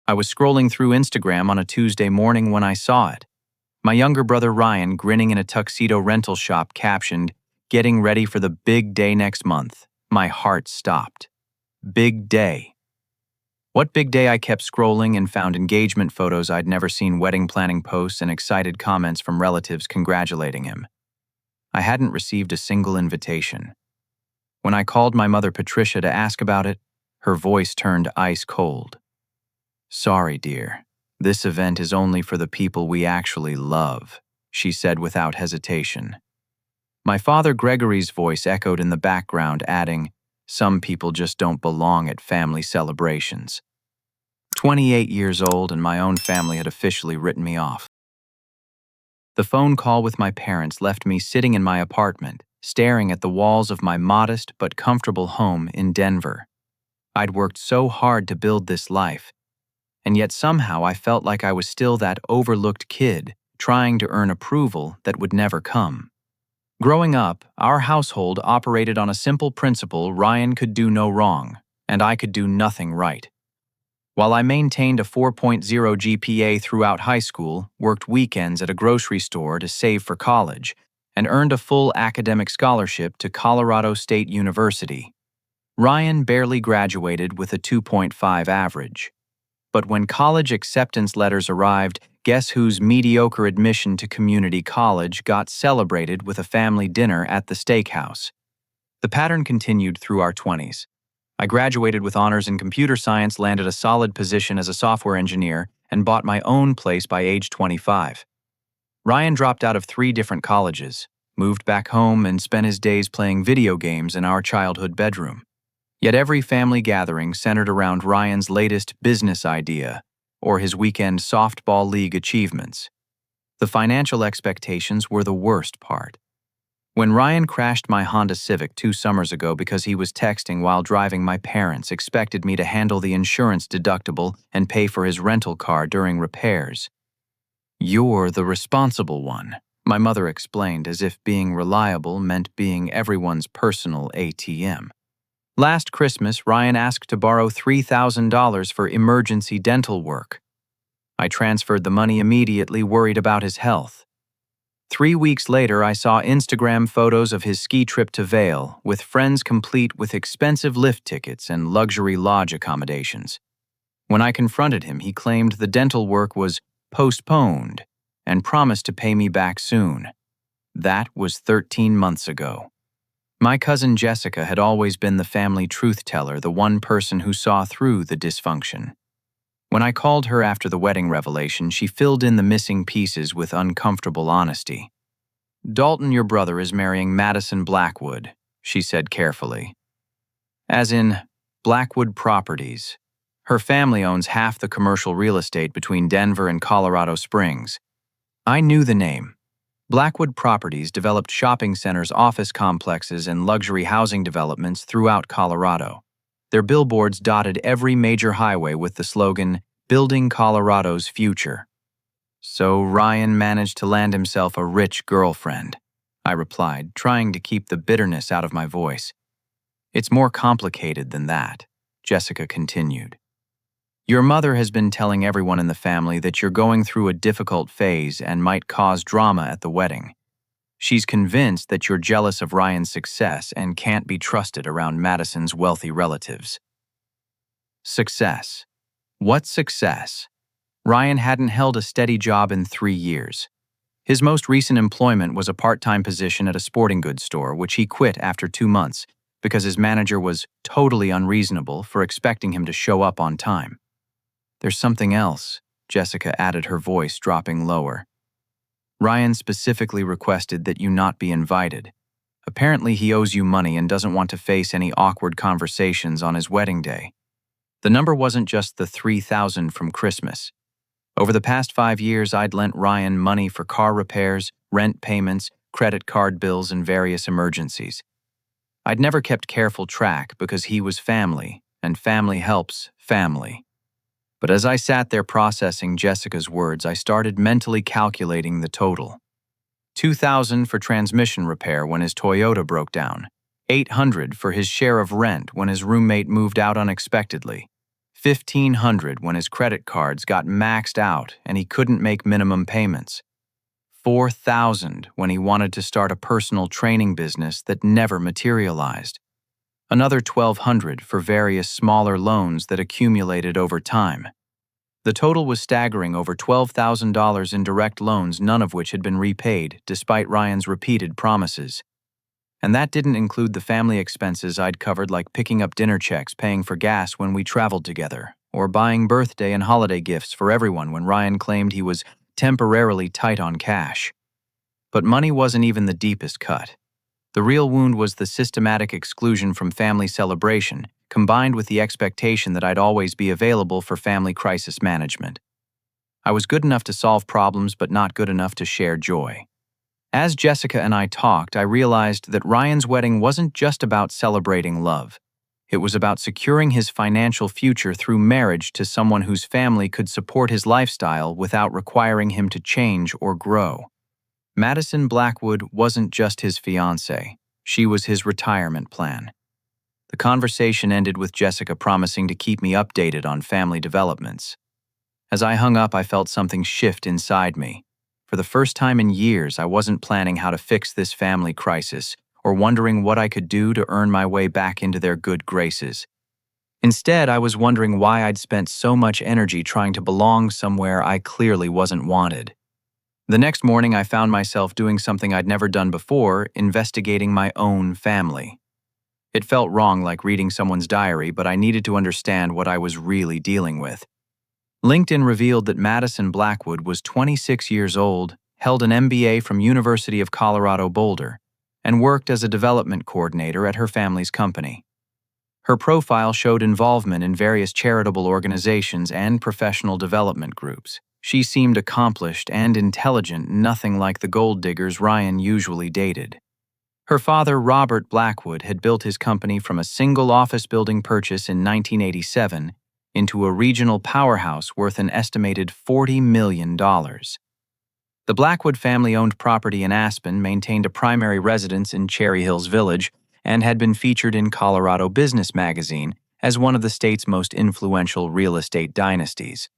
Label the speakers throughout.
Speaker 1: I was scrolling through Instagram on a Tuesday morning when I saw it. My younger brother Ryan, grinning in a tuxedo rental shop, captioned, "Getting ready for the big day next month." My heart stopped. Big day. What big day? I kept scrolling and found engagement photos I'd never seen, wedding planning posts, and excited comments from relatives congratulating him. I hadn't received a single invitation. When I called my mother Patricia to ask about it, her voice turned ice cold. "Sorry, dear. This event is only for the people we actually love," she said without hesitation. My father Gregory's voice echoed in the background, adding, "Some people just don't belong at family celebrations." 28 years old, and my own family had officially written me off. The phone call with my parents left me sitting in my apartment, staring at the walls of my modest but comfortable home in Denver. I'd worked so hard to build this life, and yet somehow I felt like I was still that overlooked kid trying to earn approval that would never come. Growing up, our household operated on a simple principle: Ryan could do no wrong, and I could do nothing right. While I maintained a 4.0 GPA throughout high school, worked weekends at a grocery store to save for college, and earned a full academic scholarship to Colorado State University, Ryan barely graduated with a 2.5 average. But when college acceptance letters arrived, guess whose mediocre admission to community college got celebrated with a family dinner at the steakhouse? The pattern continued through our 20s. I graduated with honors in computer science, landed a solid position as a software engineer, and bought my own place by age 25. Ryan dropped out of 3 different colleges, moved back home, and spent his days playing video games in our childhood bedroom. Yet every family gathering centered around Ryan's latest business idea or his weekend softball league achievements. The financial expectations were the worst part. When Ryan crashed my Honda Civic 2 summers ago because he was texting while driving, my parents expected me to handle the insurance deductible and pay for his rental car during repairs. "You're the responsible one," my mother explained, as if being reliable meant being everyone's personal ATM. Last Christmas, Ryan asked to borrow $3,000 for emergency dental work. I transferred the money immediately, worried about his health. 3 weeks later, I saw Instagram photos of his ski trip to Vail, with friends complete with expensive lift tickets and luxury lodge accommodations. When I confronted him, he claimed the dental work was postponed and promised to pay me back soon. That was 13 months ago. My cousin Jessica had always been the family truth teller, the one person who saw through the dysfunction. When I called her after the wedding revelation, she filled in the missing pieces with uncomfortable honesty. "Dalton, your brother, is marrying Madison Blackwood," she said carefully. "As in Blackwood Properties. Her family owns half the commercial real estate between Denver and Colorado Springs." I knew the name. Blackwood Properties developed shopping centers, office complexes, and luxury housing developments throughout Colorado. Their billboards dotted every major highway with the slogan, "Building Colorado's Future." "So Ryan managed to land himself a rich girlfriend," I replied, trying to keep the bitterness out of my voice. "It's more complicated than that," Jessica continued. "Your mother has been telling everyone in the family that you're going through a difficult phase and might cause drama at the wedding. She's convinced that you're jealous of Ryan's success and can't be trusted around Madison's wealthy relatives." Success. What success? Ryan hadn't held a steady job in 3 years. His most recent employment was a part-time position at a sporting goods store, which he quit after 2 months because his manager was totally unreasonable for expecting him to show up on time. "There's something else," Jessica added, her voice dropping lower. "Ryan specifically requested that you not be invited. Apparently he owes you money and doesn't want to face any awkward conversations on his wedding day." The number wasn't just the $3,000 from Christmas. Over the past 5 years, I'd lent Ryan money for car repairs, rent payments, credit card bills, and various emergencies. I'd never kept careful track because he was family, and family helps family. But as I sat there processing Jessica's words, I started mentally calculating the total. $2,000 for transmission repair when his Toyota broke down, $800 for his share of rent when his roommate moved out unexpectedly, $1,500 when his credit cards got maxed out and he couldn't make minimum payments. $4,000 when he wanted to start a personal training business that never materialized. Another $1,200 for various smaller loans that accumulated over time. The total was staggering, over $12,000 in direct loans, none of which had been repaid, despite Ryan's repeated promises. And that didn't include the family expenses I'd covered, like picking up dinner checks, paying for gas when we traveled together, or buying birthday and holiday gifts for everyone when Ryan claimed he was temporarily tight on cash. But money wasn't even the deepest cut. The real wound was the systematic exclusion from family celebration, combined with the expectation that I'd always be available for family crisis management. I was good enough to solve problems, but not good enough to share joy. As Jessica and I talked, I realized that Ryan's wedding wasn't just about celebrating love. It was about securing his financial future through marriage to someone whose family could support his lifestyle without requiring him to change or grow. Madison Blackwood wasn't just his fiancée, she was his retirement plan. The conversation ended with Jessica promising to keep me updated on family developments. As I hung up, I felt something shift inside me. For the first time in years, I wasn't planning how to fix this family crisis or wondering what I could do to earn my way back into their good graces. Instead, I was wondering why I'd spent so much energy trying to belong somewhere I clearly wasn't wanted. The next morning, I found myself doing something I'd never done before, investigating my own family. It felt wrong, like reading someone's diary, but I needed to understand what I was really dealing with. LinkedIn revealed that Madison Blackwood was 26 years old, held an MBA from University of Colorado Boulder, and worked as a development coordinator at her family's company. Her profile showed involvement in various charitable organizations and professional development groups. She seemed accomplished and intelligent, nothing like the gold diggers Ryan usually dated. Her father, Robert Blackwood, had built his company from a single office building purchase in 1987 into a regional powerhouse worth an estimated $40 million. The Blackwood family owned property in Aspen, maintained a primary residence in Cherry Hills Village, and had been featured in Colorado Business Magazine as one of the state's most influential real estate dynasties.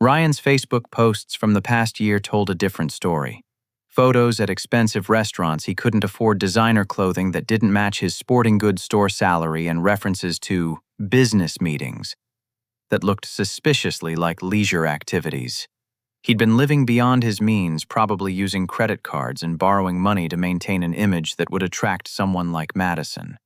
Speaker 1: Ryan's Facebook posts from the past year told a different story. Photos at expensive restaurants he couldn't afford, designer clothing that didn't match his sporting goods store salary, and references to business meetings that looked suspiciously like leisure activities. He'd been living beyond his means, probably using credit cards and borrowing money to maintain an image that would attract someone like Madison.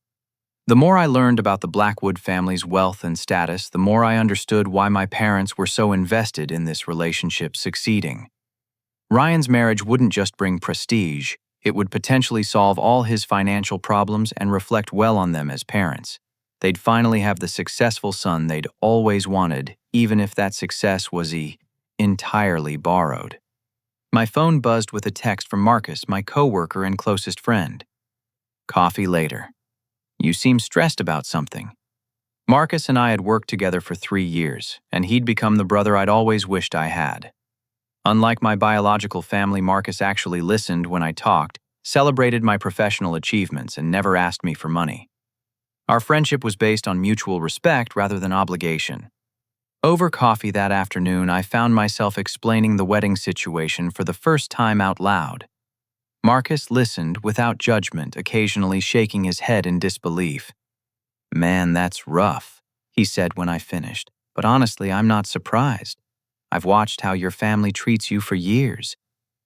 Speaker 1: The more I learned about the Blackwood family's wealth and status, the more I understood why my parents were so invested in this relationship succeeding. Ryan's marriage wouldn't just bring prestige, it would potentially solve all his financial problems and reflect well on them as parents. They'd finally have the successful son they'd always wanted, even if that success was entirely borrowed. My phone buzzed with a text from Marcus, my coworker and closest friend. Coffee later. You seem stressed about something. Marcus and I had worked together for 3 years, and he'd become the brother I'd always wished I had. Unlike my biological family, Marcus actually listened when I talked, celebrated my professional achievements, and never asked me for money. Our friendship was based on mutual respect rather than obligation. Over coffee that afternoon, I found myself explaining the wedding situation for the first time out loud. Marcus listened without judgment, occasionally shaking his head in disbelief. "Man, that's rough," he said when I finished. "But honestly, I'm not surprised. I've watched how your family treats you for years.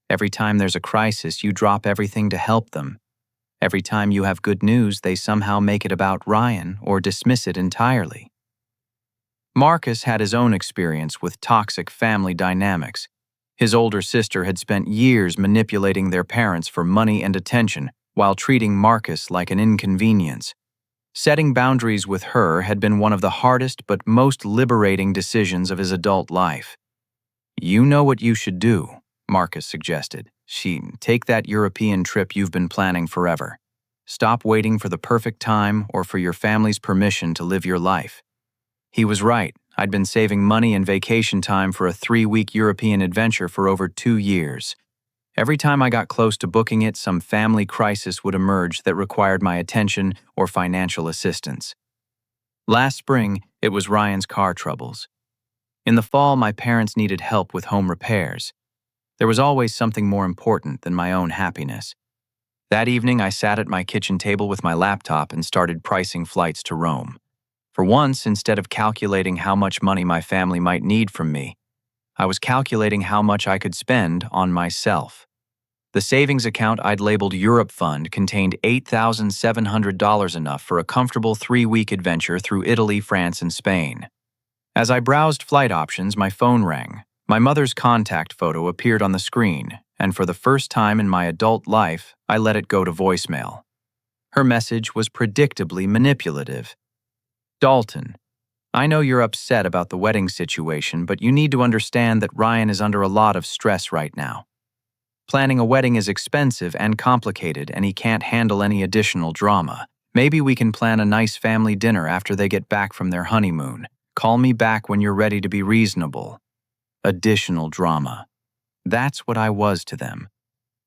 Speaker 1: Every time there's a crisis, you drop everything to help them. Every time you have good news, they somehow make it about Ryan or dismiss it entirely." Marcus had his own experience with toxic family dynamics. His older sister had spent years manipulating their parents for money and attention while treating Marcus like an inconvenience. Setting boundaries with her had been one of the hardest but most liberating decisions of his adult life. "You know what you should do," Marcus suggested. "Take that European trip you've been planning forever. Stop waiting for the perfect time or for your family's permission to live your life." He was right. I'd been saving money and vacation time for a 3-week European adventure for over 2 years. Every time I got close to booking it, some family crisis would emerge that required my attention or financial assistance. Last spring, it was Ryan's car troubles. In the fall, my parents needed help with home repairs. There was always something more important than my own happiness. That evening, I sat at my kitchen table with my laptop and started pricing flights to Rome. For once, instead of calculating how much money my family might need from me, I was calculating how much I could spend on myself. The savings account I'd labeled Europe Fund contained $8,700, enough for a comfortable 3-week adventure through Italy, France, and Spain. As I browsed flight options, my phone rang. My mother's contact photo appeared on the screen, and for the first time in my adult life, I let it go to voicemail. Her message was predictably manipulative. Dalton, I know you're upset about the wedding situation, but you need to understand that Ryan is under a lot of stress right now. Planning a wedding is expensive and complicated, and he can't handle any additional drama. Maybe we can plan a nice family dinner after they get back from their honeymoon. Call me back when you're ready to be reasonable. Additional drama. That's what I was to them.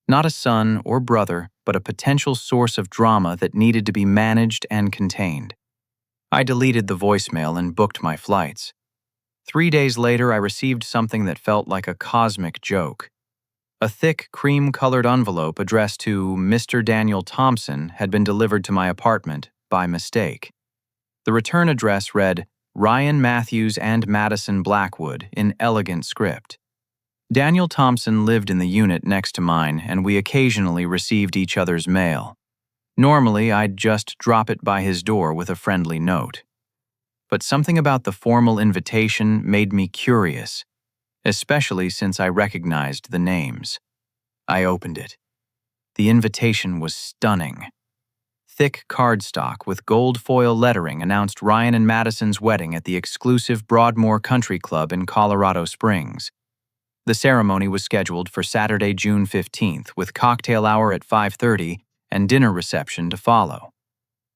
Speaker 1: Not a son or brother, but a potential source of drama that needed to be managed and contained. I deleted the voicemail and booked my flights. 3 days later, I received something that felt like a cosmic joke. A thick, cream-colored envelope addressed to Mr. Daniel Thompson had been delivered to my apartment by mistake. The return address read, Ryan Matthews and Madison Blackwood, in elegant script. Daniel Thompson lived in the unit next to mine, and we occasionally received each other's mail. Normally, I'd just drop it by his door with a friendly note. But something about the formal invitation made me curious, especially since I recognized the names. I opened it. The invitation was stunning. Thick cardstock with gold foil lettering announced Ryan and Madison's wedding at the exclusive Broadmoor Country Club in Colorado Springs. The ceremony was scheduled for Saturday, June 15th, with cocktail hour at 5:30 and dinner reception to follow.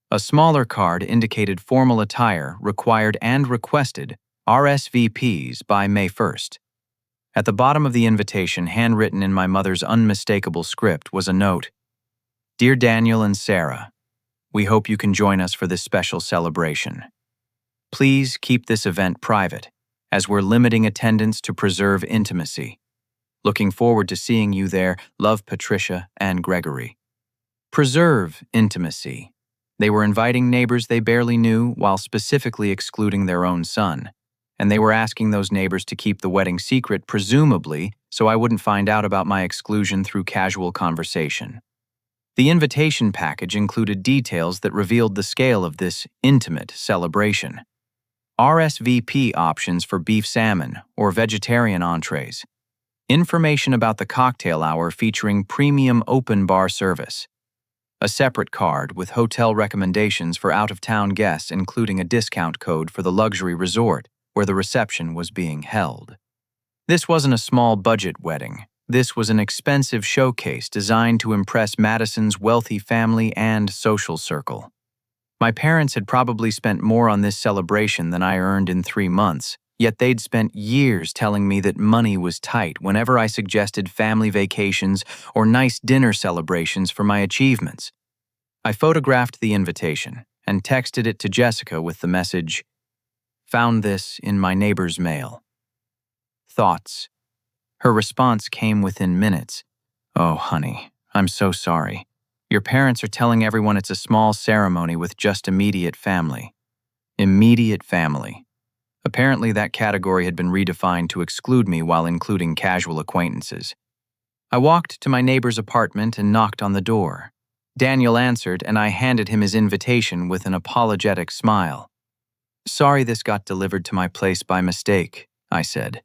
Speaker 1: A smaller card indicated formal attire required and requested RSVPs by May 1st. At the bottom of the invitation, handwritten in my mother's unmistakable script, was a note. Dear Daniel and Sarah, we hope you can join us for this special celebration. Please keep this event private, as we're limiting attendance to preserve intimacy. Looking forward to seeing you there. Love, Patricia and Gregory. Preserve intimacy. They were inviting neighbors they barely knew while specifically excluding their own son. And they were asking those neighbors to keep the wedding secret, presumably, so I wouldn't find out about my exclusion through casual conversation. The invitation package included details that revealed the scale of this intimate celebration. RSVP options for beef salmon or vegetarian entrees. Information about the cocktail hour featuring premium open bar service. A separate card with hotel recommendations for out-of-town guests, including a discount code for the luxury resort where the reception was being held. This wasn't a small budget wedding. This was an expensive showcase designed to impress Madison's wealthy family and social circle. My parents had probably spent more on this celebration than I earned in 3 months, yet they'd spent years telling me that money was tight whenever I suggested family vacations or nice dinner celebrations for my achievements. I photographed the invitation and texted it to Jessica with the message, Found this in my neighbor's mail. Thoughts. Her response came within minutes. Oh, honey, I'm so sorry. Your parents are telling everyone it's a small ceremony with just immediate family. Immediate family. Apparently that category had been redefined to exclude me while including casual acquaintances. I walked to my neighbor's apartment and knocked on the door. Daniel answered, and I handed him his invitation with an apologetic smile. Sorry this got delivered to my place by mistake, I said.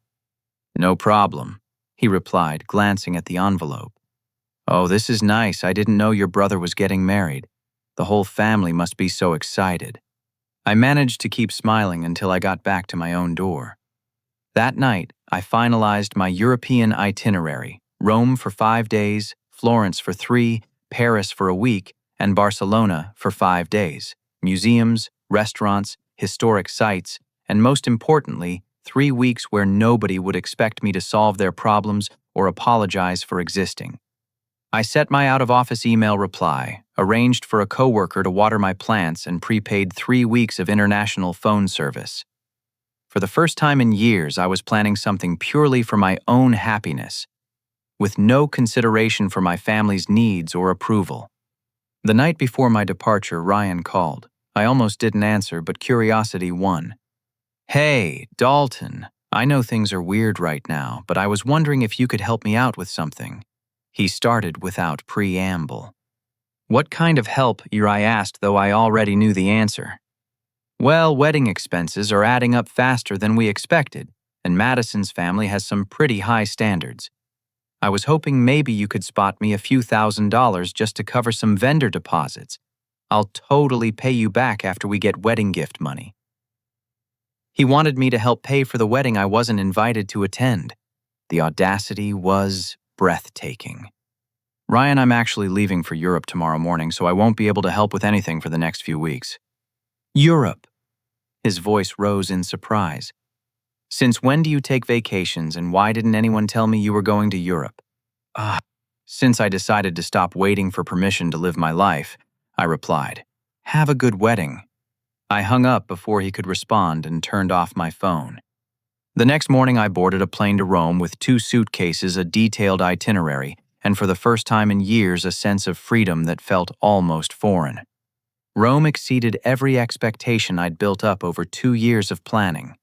Speaker 1: No problem, he replied, glancing at the envelope. Oh, this is nice. I didn't know your brother was getting married. The whole family must be so excited. I managed to keep smiling until I got back to my own door. That night, I finalized my European itinerary, Rome for 5 days, Florence for 3, Paris for a week, and Barcelona for 5 days. Museums, restaurants, historic sites, and most importantly, 3 weeks where nobody would expect me to solve their problems or apologize for existing. I set my out-of-office email reply, arranged for a coworker to water my plants, and prepaid 3 weeks of international phone service. For the first time in years, I was planning something purely for my own happiness, with no consideration for my family's needs or approval. The night before my departure, Ryan called. I almost didn't answer, but curiosity won. "Hey, Dalton, I know things are weird right now, but I was wondering if you could help me out with something." He started without preamble. "What kind of help?" I asked, though I already knew the answer. "Well, wedding expenses are adding up faster than we expected, and Madison's family has some pretty high standards. I was hoping maybe you could spot me a few $1,000s just to cover some vendor deposits. I'll totally pay you back after we get wedding gift money." He wanted me to help pay for the wedding I wasn't invited to attend. The audacity was breathtaking. "Ryan, I'm actually leaving for Europe tomorrow morning, so I won't be able to help with anything for the next few weeks." "Europe?" His voice rose in surprise. "Since when do you take vacations, and why didn't anyone tell me you were going to Europe?" Since I decided to stop waiting for permission to live my life," I replied. "Have a good wedding." I hung up before he could respond and turned off my phone. The next morning, I boarded a plane to Rome with 2 suitcases, a detailed itinerary, and for the first time in years, a sense of freedom that felt almost foreign. Rome exceeded every expectation I'd built up over 2 years of planning.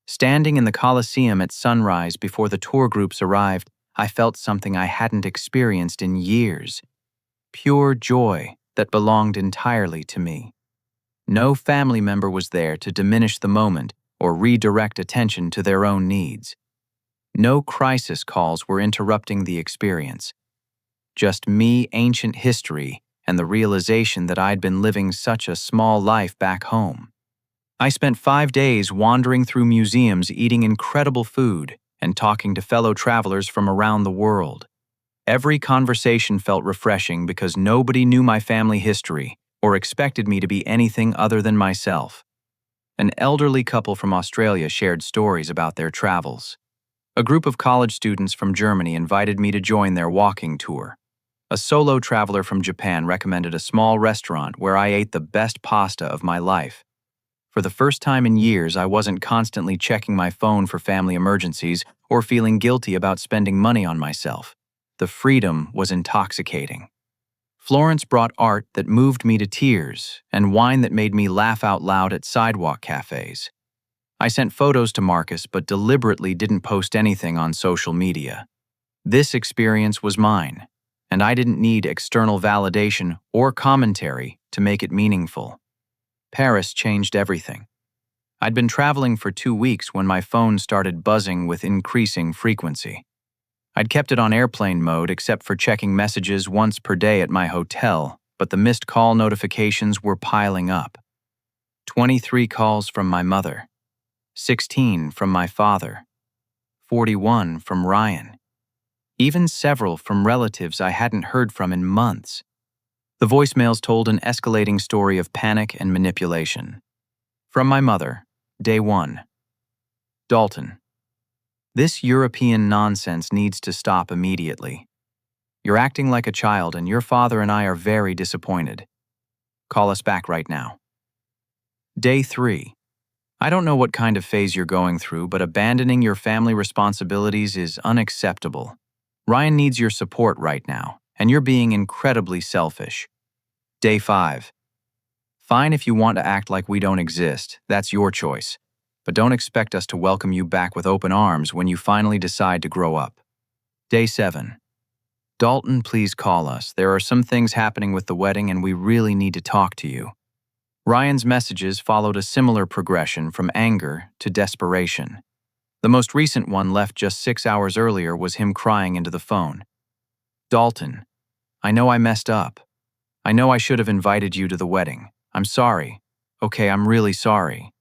Speaker 1: Standing in the Colosseum at sunrise before the tour groups arrived, I felt something I hadn't experienced in years. Pure joy that belonged entirely to me. No family member was there to diminish the moment or redirect attention to their own needs. No crisis calls were interrupting the experience. Just me, ancient history, and the realization that I'd been living such a small life back home. I spent 5 days wandering through museums, eating incredible food, and talking to fellow travelers from around the world. Every conversation felt refreshing because nobody knew my family history or expected me to be anything other than myself. An elderly couple from Australia shared stories about their travels. A group of college students from Germany invited me to join their walking tour. A solo traveler from Japan recommended a small restaurant where I ate the best pasta of my life. For the first time in years, I wasn't constantly checking my phone for family emergencies or feeling guilty about spending money on myself. The freedom was intoxicating. Florence brought art that moved me to tears and wine that made me laugh out loud at sidewalk cafes. I sent photos to Marcus but deliberately didn't post anything on social media. This experience was mine, and I didn't need external validation or commentary to make it meaningful. Paris changed everything. I'd been traveling for 2 weeks when my phone started buzzing with increasing frequency. I'd kept it on airplane mode except for checking messages once per day at my hotel, but the missed call notifications were piling up. 23 calls from my mother, 16 from my father, 41 from Ryan, even several from relatives I hadn't heard from in months. The voicemails told an escalating story of panic and manipulation. From my mother, day 1. "Dalton, this European nonsense needs to stop immediately. You're acting like a child, and your father and I are very disappointed. Call us back right now." Day 3. "I don't know what kind of phase you're going through, but abandoning your family responsibilities is unacceptable. Ryan needs your support right now, and you're being incredibly selfish." Day 5. "Fine if you want to act like we don't exist, that's your choice. But don't expect us to welcome you back with open arms when you finally decide to grow up." Day 7. "Dalton, please call us. There are some things happening with the wedding and we really need to talk to you." Ryan's messages followed a similar progression from anger to desperation. The most recent one, left just 6 hours earlier, was him crying into the phone. "Dalton, I know I messed up. I know I should have invited you to the wedding. I'm sorry. Okay, I'm really sorry.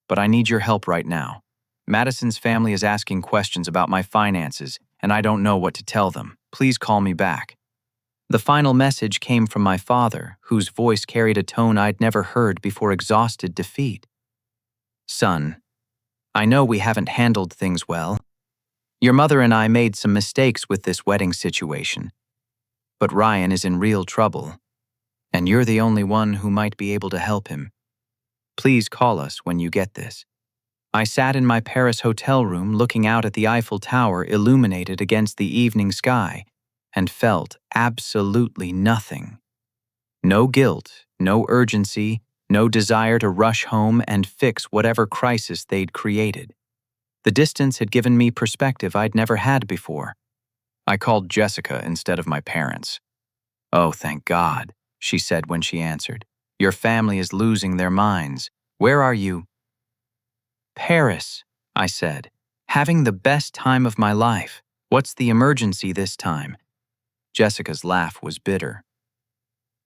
Speaker 1: But I need your help right now. Madison's family is asking questions about my finances, and I don't know what to tell them. Please call me back." The final message came from my father, whose voice carried a tone I'd never heard before exhausted defeat. "Son, I know we haven't handled things well. Your mother and I made some mistakes with this wedding situation. But Ryan is in real trouble, and you're the only one who might be able to help him. Please call us when you get this." I sat in my Paris hotel room looking out at the Eiffel Tower illuminated against the evening sky and felt absolutely nothing. No guilt, no urgency, no desire to rush home and fix whatever crisis they'd created. The distance had given me perspective I'd never had before. I called Jessica instead of my parents. "Oh, thank God," she said when she answered. "Your family is losing their minds. Where are you?" "Paris," I said. "Having the best time of my life. What's the emergency this time?" Jessica's laugh was bitter.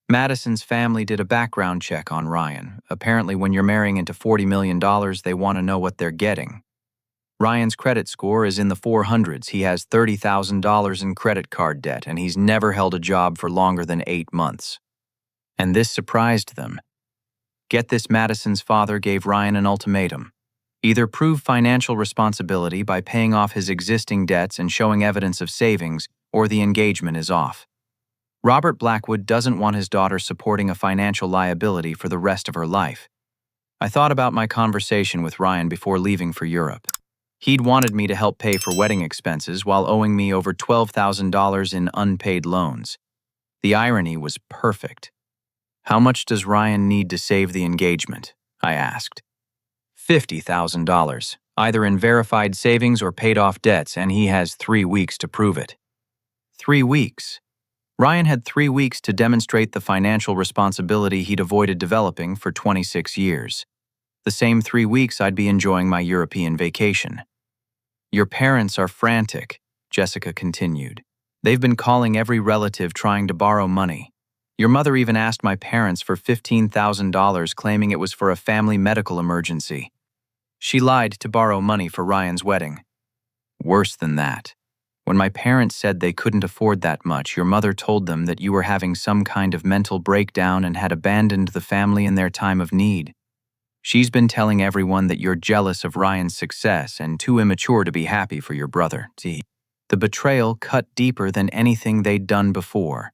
Speaker 1: "Madison's family did a background check on Ryan. Apparently when you're marrying into $40 million, they want to know what they're getting. Ryan's credit score is in the 400s. He has $30,000 in credit card debt, and he's never held a job for longer than 8 months." And this surprised them. Get this, Madison's father gave Ryan an ultimatum. Either prove financial responsibility by paying off his existing debts and showing evidence of savings, or the engagement is off. Robert Blackwood doesn't want his daughter supporting a financial liability for the rest of her life. I thought about my conversation with Ryan before leaving for Europe. He'd wanted me to help pay for wedding expenses while owing me over $12,000 in unpaid loans. The irony was perfect. "How much does Ryan need to save the engagement?" I asked. $50,000, either in verified savings or paid off debts, and he has 3 weeks to prove it. 3 weeks. Ryan had 3 weeks to demonstrate the financial responsibility he'd avoided developing for 26 years. The same 3 weeks I'd be enjoying my European vacation. "Your parents are frantic," Jessica continued. "They've been calling every relative trying to borrow money. Your mother even asked my parents for $15,000, claiming it was for a family medical emergency. She lied to borrow money for Ryan's wedding. Worse than that. When my parents said they couldn't afford that much, your mother told them that you were having some kind of mental breakdown and had abandoned the family in their time of need. She's been telling everyone that you're jealous of Ryan's success and too immature to be happy for your brother." The betrayal cut deeper than anything they'd done before.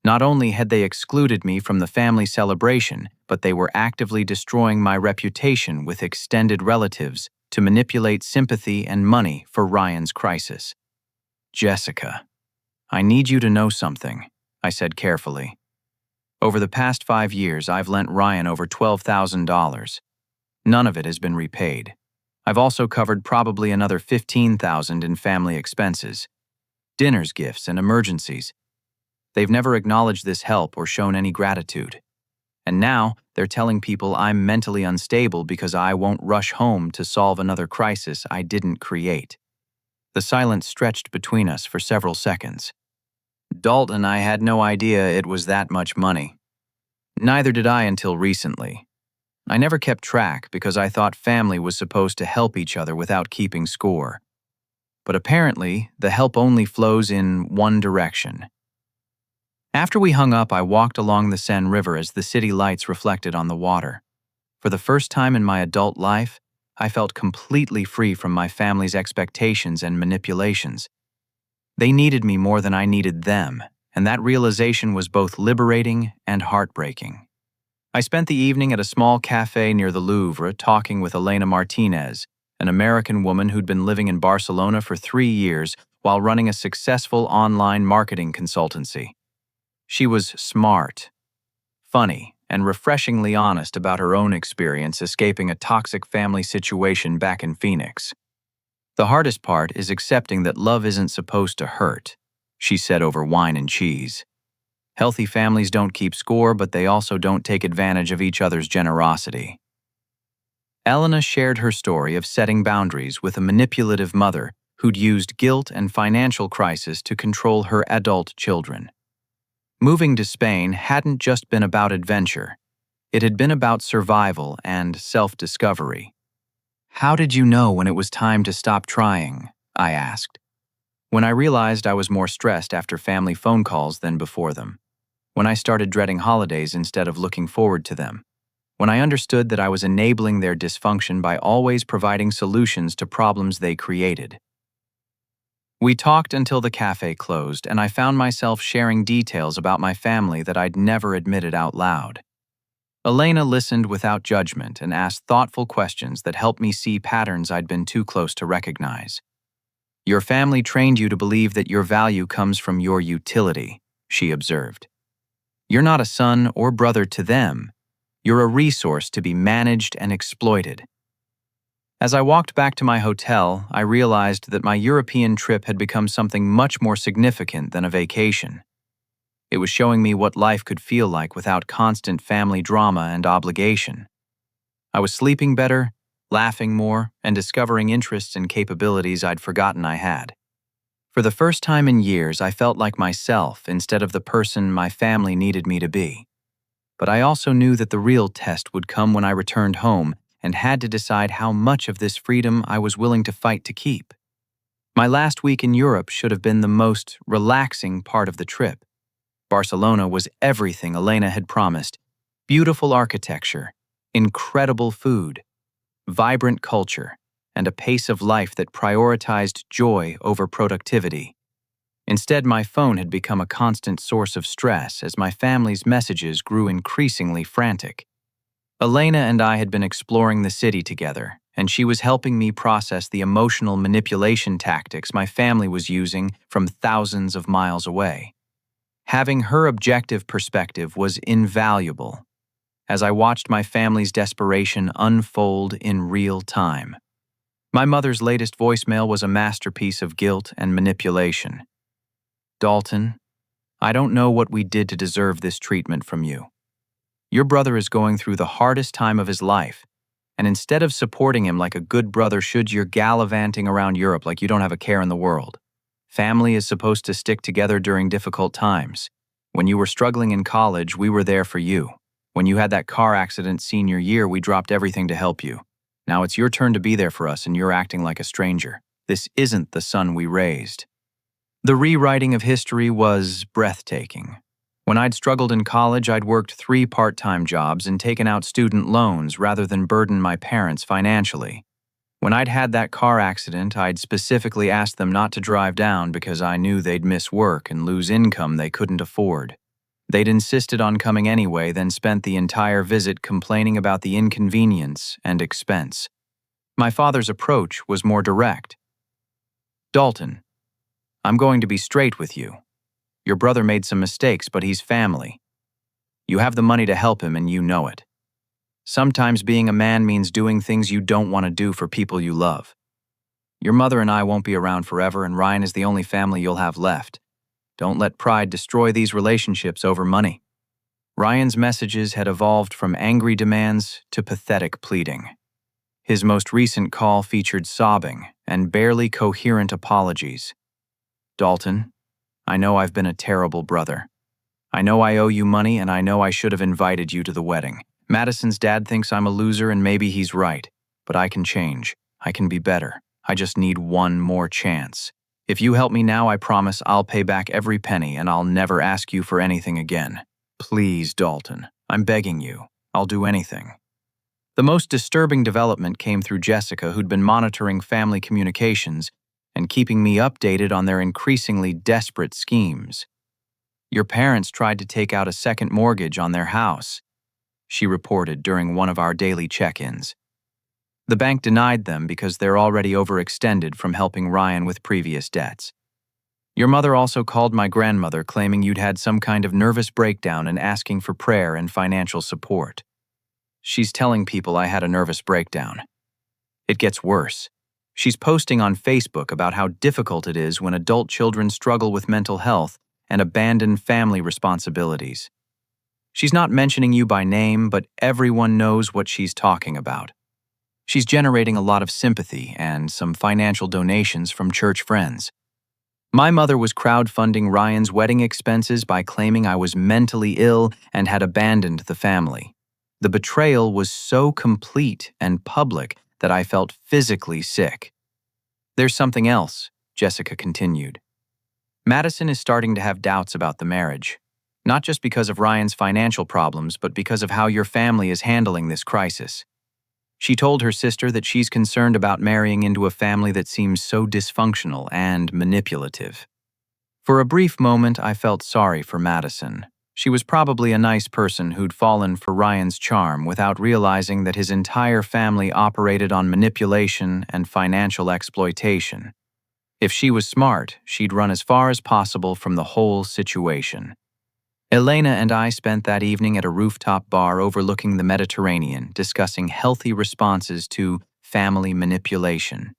Speaker 1: Not only had they excluded me from the family celebration, but they were actively destroying my reputation with extended relatives to manipulate sympathy and money for Ryan's crisis. "Jessica, I need you to know something," I said carefully. "Over the past 5 years, I've lent Ryan over $12,000. None of it has been repaid. I've also covered probably another $15,000 in family expenses, dinners, gifts, and emergencies. They've never acknowledged this help or shown any gratitude. And now they're telling people I'm mentally unstable because I won't rush home to solve another crisis I didn't create." The silence stretched between us for several seconds. Dalton and I had no idea it was that much money. Neither did I until recently. I never kept track because I thought family was supposed to help each other without keeping score. But apparently, the help only flows in one direction. After we hung up, I walked along the Seine River as the city lights reflected on the water. For the first time in my adult life, I felt completely free from my family's expectations and manipulations. They needed me more than I needed them, and that realization was both liberating and heartbreaking. I spent the evening at a small cafe near the Louvre talking with Elena Martinez, an American woman who'd been living in Barcelona for 3 years while running a successful online marketing consultancy. She was smart, funny, and refreshingly honest about her own experience escaping a toxic family situation back in Phoenix. "The hardest part is accepting that love isn't supposed to hurt," she said over wine and cheese. "Healthy families don't keep score, but they also don't take advantage of each other's generosity." Elena shared her story of setting boundaries with a manipulative mother who'd used guilt and financial crisis to control her adult children. Moving to Spain hadn't just been about adventure. It had been about survival and self-discovery. "How did you know when it was time to stop trying?" I asked. "When I realized I was more stressed after family phone calls than before them. When I started dreading holidays instead of looking forward to them. When I understood that I was enabling their dysfunction by always providing solutions to problems they created." We talked until the cafe closed, and I found myself sharing details about my family that I'd never admitted out loud. Elena listened without judgment and asked thoughtful questions that helped me see patterns I'd been too close to recognize. "Your family trained you to believe that your value comes from your utility," she observed. "You're not a son or brother to them. You're a resource to be managed and exploited." As I walked back to my hotel, I realized that my European trip had become something much more significant than a vacation. It was showing me what life could feel like without constant family drama and obligation. I was sleeping better, laughing more, and discovering interests and capabilities I'd forgotten I had. For the first time in years, I felt like myself instead of the person my family needed me to be. But I also knew that the real test would come when I returned home and had to decide how much of this freedom I was willing to fight to keep. My last week in Europe should have been the most relaxing part of the trip. Barcelona was everything Elena had promised: beautiful architecture, incredible food, vibrant culture, and a pace of life that prioritized joy over productivity. Instead, my phone had become a constant source of stress as my family's messages grew increasingly frantic. Elena and I had been exploring the city together, and she was helping me process the emotional manipulation tactics my family was using from thousands of miles away. Having her objective perspective was invaluable as I watched my family's desperation unfold in real time. My mother's latest voicemail was a masterpiece of guilt and manipulation. "Dalton, I don't know what we did to deserve this treatment from you. Your brother is going through the hardest time of his life, and instead of supporting him like a good brother should, you're gallivanting around Europe like you don't have a care in the world. Family is supposed to stick together during difficult times. When you were struggling in college, we were there for you. When you had that car accident senior year, we dropped everything to help you. Now it's your turn to be there for us, and you're acting like a stranger. This isn't the son we raised." The rewriting of history was breathtaking. When I'd struggled in college, I'd worked 3 part-time jobs and taken out student loans rather than burden my parents financially. When I'd had that car accident, I'd specifically asked them not to drive down because I knew they'd miss work and lose income they couldn't afford. They'd insisted on coming anyway, then spent the entire visit complaining about the inconvenience and expense. My father's approach was more direct. "Dalton, I'm going to be straight with you. Your brother made some mistakes, but he's family. You have the money to help him, and you know it. Sometimes being a man means doing things you don't want to do for people you love. Your mother and I won't be around forever, and Ryan is the only family you'll have left. Don't let pride destroy these relationships over money." Ryan's messages had evolved from angry demands to pathetic pleading. His most recent call featured sobbing and barely coherent apologies. "Dalton, I know I've been a terrible brother. I know I owe you money, and I know I should have invited you to the wedding. Madison's dad thinks I'm a loser, and maybe he's right. But I can change. I can be better. I just need one more chance. If you help me now, I promise I'll pay back every penny, and I'll never ask you for anything again. Please, Dalton, I'm begging you. I'll do anything." The most disturbing development came through Jessica, who'd been monitoring family communications and keeping me updated on their increasingly desperate schemes. "Your parents tried to take out a second mortgage on their house," she reported during one of our daily check-ins. "The bank denied them because they're already overextended from helping Ryan with previous debts. Your mother also called my grandmother, claiming you'd had some kind of nervous breakdown and asking for prayer and financial support. She's telling people I had a nervous breakdown. It gets worse. She's posting on Facebook about how difficult it is when adult children struggle with mental health and abandon family responsibilities. She's not mentioning you by name, but everyone knows what she's talking about. She's generating a lot of sympathy and some financial donations from church friends. My mother was crowdfunding Ryan's wedding expenses by claiming I was mentally ill and had abandoned the family. The betrayal was so complete and public that I felt physically sick." "There's something else," Jessica continued. "Madison is starting to have doubts about the marriage, not just because of Ryan's financial problems, but because of how your family is handling this crisis. She told her sister that she's concerned about marrying into a family that seems so dysfunctional and manipulative. For a brief moment, I felt sorry for Madison. She was probably a nice person who'd fallen for Ryan's charm without realizing that his entire family operated on manipulation and financial exploitation. If she was smart, she'd run as far as possible from the whole situation. Elena and I spent that evening at a rooftop bar overlooking the Mediterranean, discussing healthy responses to family manipulation.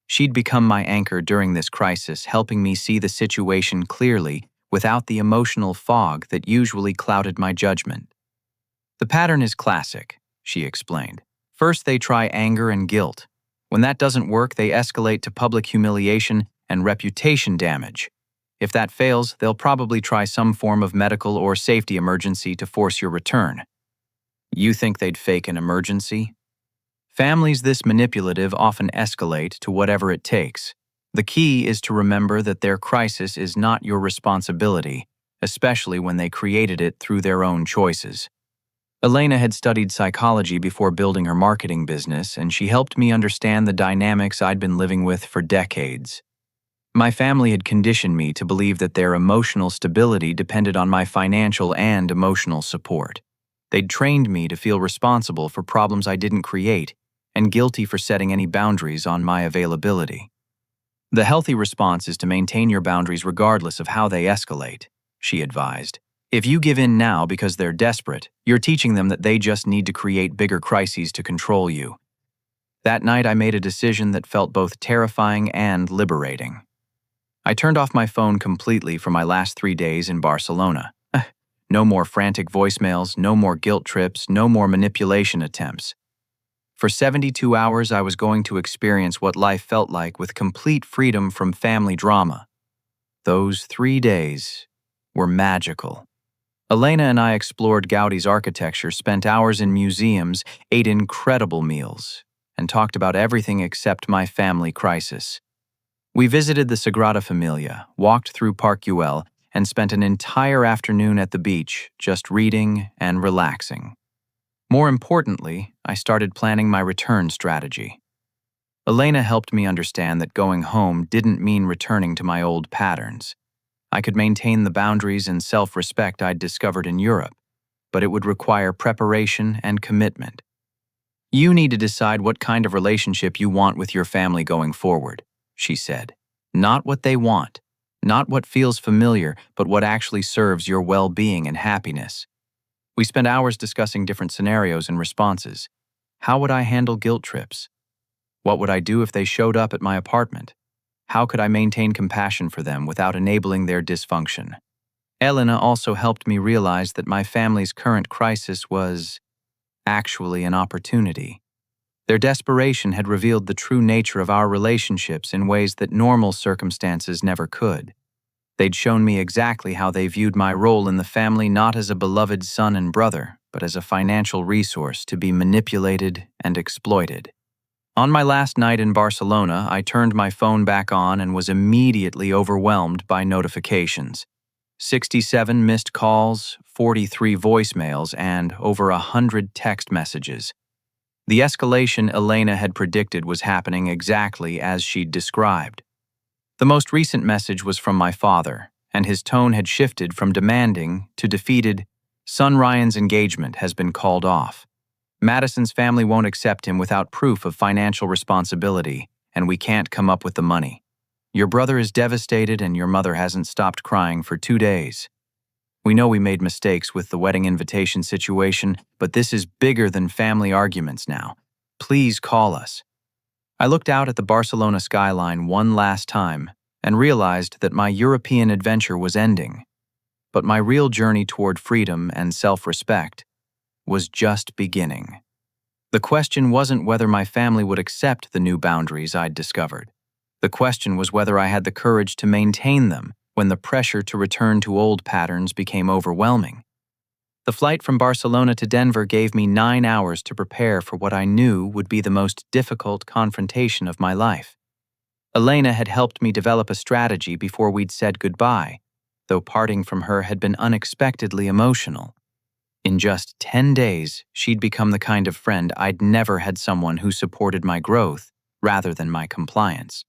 Speaker 1: She'd become my anchor during this crisis, helping me see the situation clearly without the emotional fog that usually clouded my judgment. The pattern is classic, she explained. First, they try anger and guilt. When that doesn't work, they escalate to public humiliation and reputation damage. If that fails, they'll probably try some form of medical or safety emergency to force your return. You think they'd fake an emergency? Families this manipulative often escalate to whatever it takes. The key is to remember that their crisis is not your responsibility, especially when they created it through their own choices. Elena had studied psychology before building her marketing business, and she helped me understand the dynamics I'd been living with for decades. My family had conditioned me to believe that their emotional stability depended on my financial and emotional support. They'd trained me to feel responsible for problems I didn't create and guilty for setting any boundaries on my availability. The healthy response is to maintain your boundaries regardless of how they escalate, she advised. If you give in now because they're desperate, you're teaching them that they just need to create bigger crises to control you. That night, I made a decision that felt both terrifying and liberating. I turned off my phone completely for my last 3 days in Barcelona. No more frantic voicemails, no more guilt trips, no more manipulation attempts. For 72 hours, I was going to experience what life felt like with complete freedom from family drama. Those 3 days were magical. Elena and I explored Gaudi's architecture, spent hours in museums, ate incredible meals, and talked about everything except my family crisis. We visited the Sagrada Familia, walked through Park Güell, and spent an entire afternoon at the beach, just reading and relaxing. More importantly, I started planning my return strategy. Elena helped me understand that going home didn't mean returning to my old patterns. I could maintain the boundaries and self-respect I'd discovered in Europe, but it would require preparation and commitment. You need to decide what kind of relationship you want with your family going forward, she said. Not what they want, not what feels familiar, but what actually serves your well-being and happiness. We spent hours discussing different scenarios and responses. How would I handle guilt trips? What would I do if they showed up at my apartment? How could I maintain compassion for them without enabling their dysfunction? Elena also helped me realize that my family's current crisis was actually an opportunity. Their desperation had revealed the true nature of our relationships in ways that normal circumstances never could. They'd shown me exactly how they viewed my role in the family not as a beloved son and brother, but as a financial resource to be manipulated and exploited. On my last night in Barcelona, I turned my phone back on and was immediately overwhelmed by notifications. 67 missed calls, 43 voicemails, and over 100 text messages. The escalation Elena had predicted was happening exactly as she'd described. The most recent message was from my father, and his tone had shifted from demanding to defeated. Son Ryan's engagement has been called off. Madison's family won't accept him without proof of financial responsibility, and we can't come up with the money. Your brother is devastated and your mother hasn't stopped crying for 2 days. We know we made mistakes with the wedding invitation situation, but this is bigger than family arguments now. Please call us. I looked out at the Barcelona skyline one last time and realized that my European adventure was ending. But my real journey toward freedom and self-respect was just beginning. The question wasn't whether my family would accept the new boundaries I'd discovered. The question was whether I had the courage to maintain them when the pressure to return to old patterns became overwhelming. The flight from Barcelona to Denver gave me 9 hours to prepare for what I knew would be the most difficult confrontation of my life. Elena had helped me develop a strategy before we'd said goodbye, though parting from her had been unexpectedly emotional. In just 10 days, she'd become the kind of friend I'd never had someone who supported my growth rather than my compliance.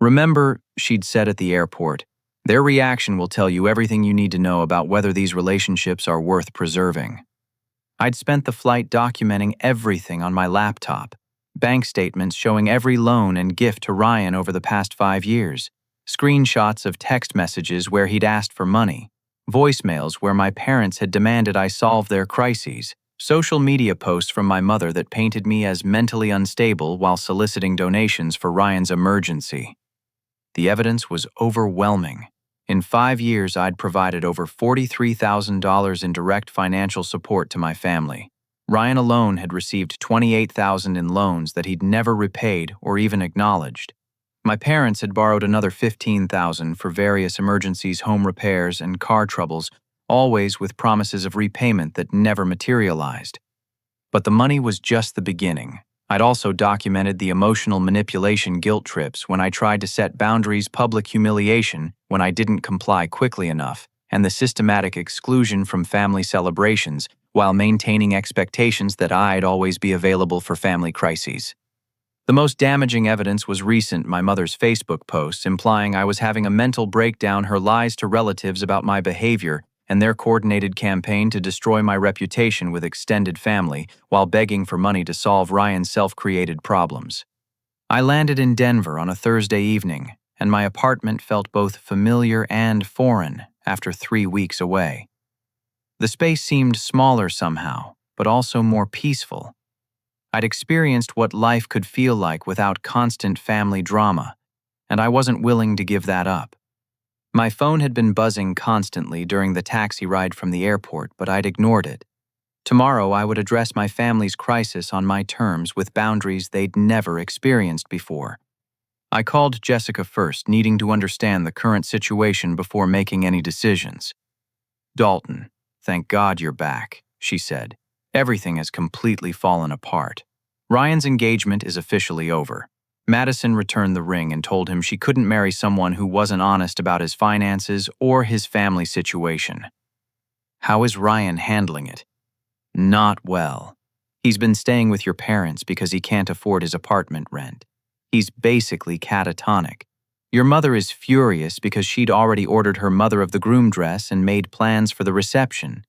Speaker 1: "Remember," she'd said at the airport, "their reaction will tell you everything you need to know about whether these relationships are worth preserving." I'd spent the flight documenting everything on my laptop, bank statements showing every loan and gift to Ryan over the past 5 years, screenshots of text messages where he'd asked for money, voicemails where my parents had demanded I solve their crises, social media posts from my mother that painted me as mentally unstable while soliciting donations for Ryan's emergency. The evidence was overwhelming. In 5 years, I'd provided over $43,000 in direct financial support to my family. Ryan alone had received $28,000 in loans that he'd never repaid or even acknowledged. My parents had borrowed another $15,000 for various emergencies, home repairs, and car troubles, always with promises of repayment that never materialized. But the money was just the beginning. I'd also documented the emotional manipulation guilt trips when I tried to set boundaries, public humiliation when I didn't comply quickly enough, and the systematic exclusion from family celebrations while maintaining expectations that I'd always be available for family crises. The most damaging evidence was my mother's Facebook posts implying I was having a mental breakdown, her lies to relatives about my behavior, and their coordinated campaign to destroy my reputation with extended family while begging for money to solve Ryan's self-created problems. I landed in Denver on a Thursday evening, and my apartment felt both familiar and foreign after 3 weeks away. The space seemed smaller somehow, but also more peaceful. I'd experienced what life could feel like without constant family drama, and I wasn't willing to give that up. My phone had been buzzing constantly during the taxi ride from the airport, but I'd ignored it. Tomorrow, I would address my family's crisis on my terms with boundaries they'd never experienced before. I called Jessica first, needing to understand the current situation before making any decisions. "Dalton, thank God you're back," she said. "Everything has completely fallen apart. Ryan's engagement is officially over." Madison returned the ring and told him she couldn't marry someone who wasn't honest about his finances or his family situation. "How is Ryan handling it?" "Not well. He's been staying with your parents because he can't afford his apartment rent. He's basically catatonic. Your mother is furious because she'd already ordered her mother of the groom dress and made plans for the reception.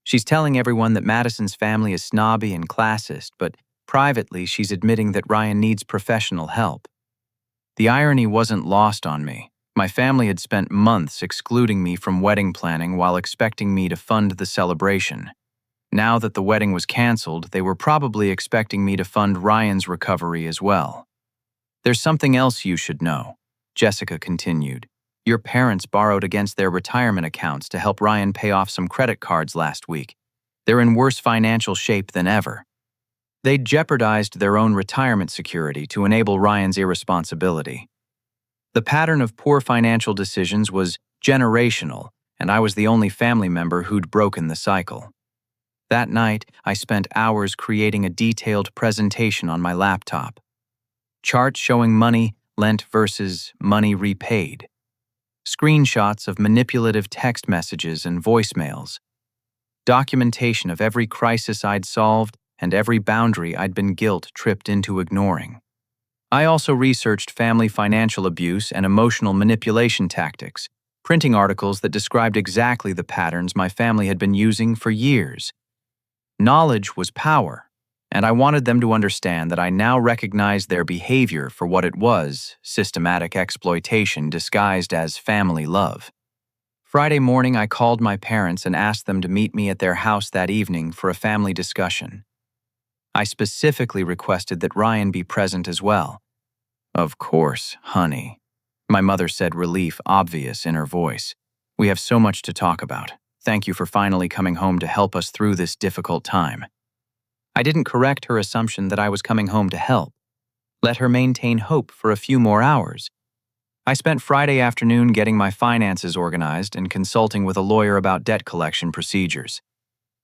Speaker 1: She's telling everyone that Madison's family is snobby and classist, but privately, she's admitting that Ryan needs professional help." The irony wasn't lost on me. My family had spent months excluding me from wedding planning while expecting me to fund the celebration. Now that the wedding was canceled, they were probably expecting me to fund Ryan's recovery as well. "There's something else you should know," Jessica continued. "Your parents borrowed against their retirement accounts to help Ryan pay off some credit cards last week. They're in worse financial shape than ever. They'd jeopardized their own retirement security to enable Ryan's irresponsibility. The pattern of poor financial decisions was generational, and I was the only family member who'd broken the cycle." That night, I spent hours creating a detailed presentation on my laptop. Charts showing money lent versus money repaid. Screenshots of manipulative text messages and voicemails. Documentation of every crisis I'd solved and every boundary I'd been guilt-tripped into ignoring. I also researched family financial abuse and emotional manipulation tactics, printing articles that described exactly the patterns my family had been using for years. Knowledge was power, and I wanted them to understand that I now recognized their behavior for what it was: systematic exploitation disguised as family love. Friday morning, I called my parents and asked them to meet me at their house that evening for a family discussion. I specifically requested that Ryan be present as well. "Of course, honey," my mother said, relief obvious in her voice. "We have so much to talk about. Thank you for finally coming home to help us through this difficult time." I didn't correct her assumption that I was coming home to help. Let her maintain hope for a few more hours. I spent Friday afternoon getting my finances organized and consulting with a lawyer about debt collection procedures.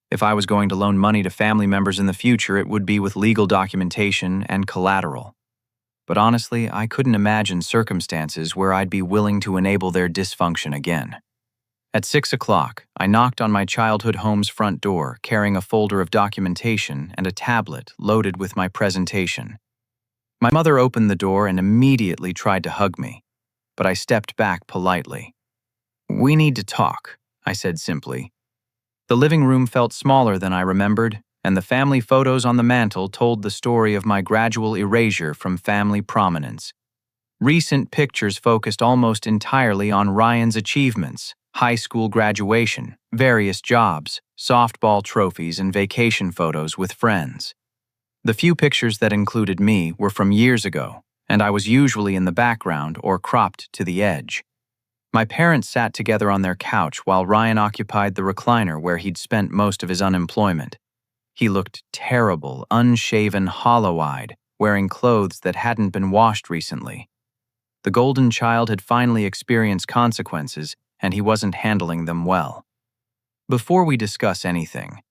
Speaker 1: If I was going to loan money to family members in the future, it would be with legal documentation and collateral. But honestly, I couldn't imagine circumstances where I'd be willing to enable their dysfunction again. At 6 o'clock, I knocked on my childhood home's front door, carrying a folder of documentation and a tablet loaded with my presentation. My mother opened the door and immediately tried to hug me, but I stepped back politely. "We need to talk," I said simply. The living room felt smaller than I remembered, and the family photos on the mantel told the story of my gradual erasure from family prominence. Recent pictures focused almost entirely on Ryan's achievements: high school graduation, various jobs, softball trophies, and vacation photos with friends. The few pictures that included me were from years ago, and I was usually in the background or cropped to the edge. My parents sat together on their couch while Ryan occupied the recliner where he'd spent most of his unemployment. He looked terrible, unshaven, hollow-eyed, wearing clothes that hadn't been washed recently. The golden child had finally experienced consequences, and he wasn't handling them well. "Before we discuss anything,"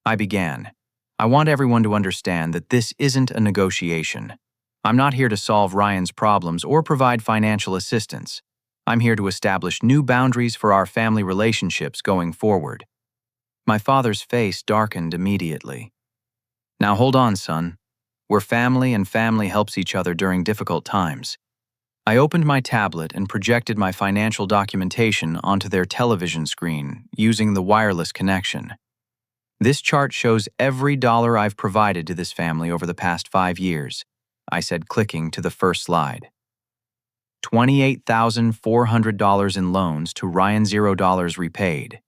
Speaker 1: I began, "I want everyone to understand that this isn't a negotiation. I'm not here to solve Ryan's problems or provide financial assistance. I'm here to establish new boundaries for our family relationships going forward." My father's face darkened immediately. "Now hold on, son. We're family, and family helps each other during difficult times." I opened my tablet and projected my financial documentation onto their television screen using the wireless connection. "This chart shows every dollar I've provided to this family over the past 5 years," I said, clicking to the first slide. $28,400 in loans to Ryan, $0 repaid.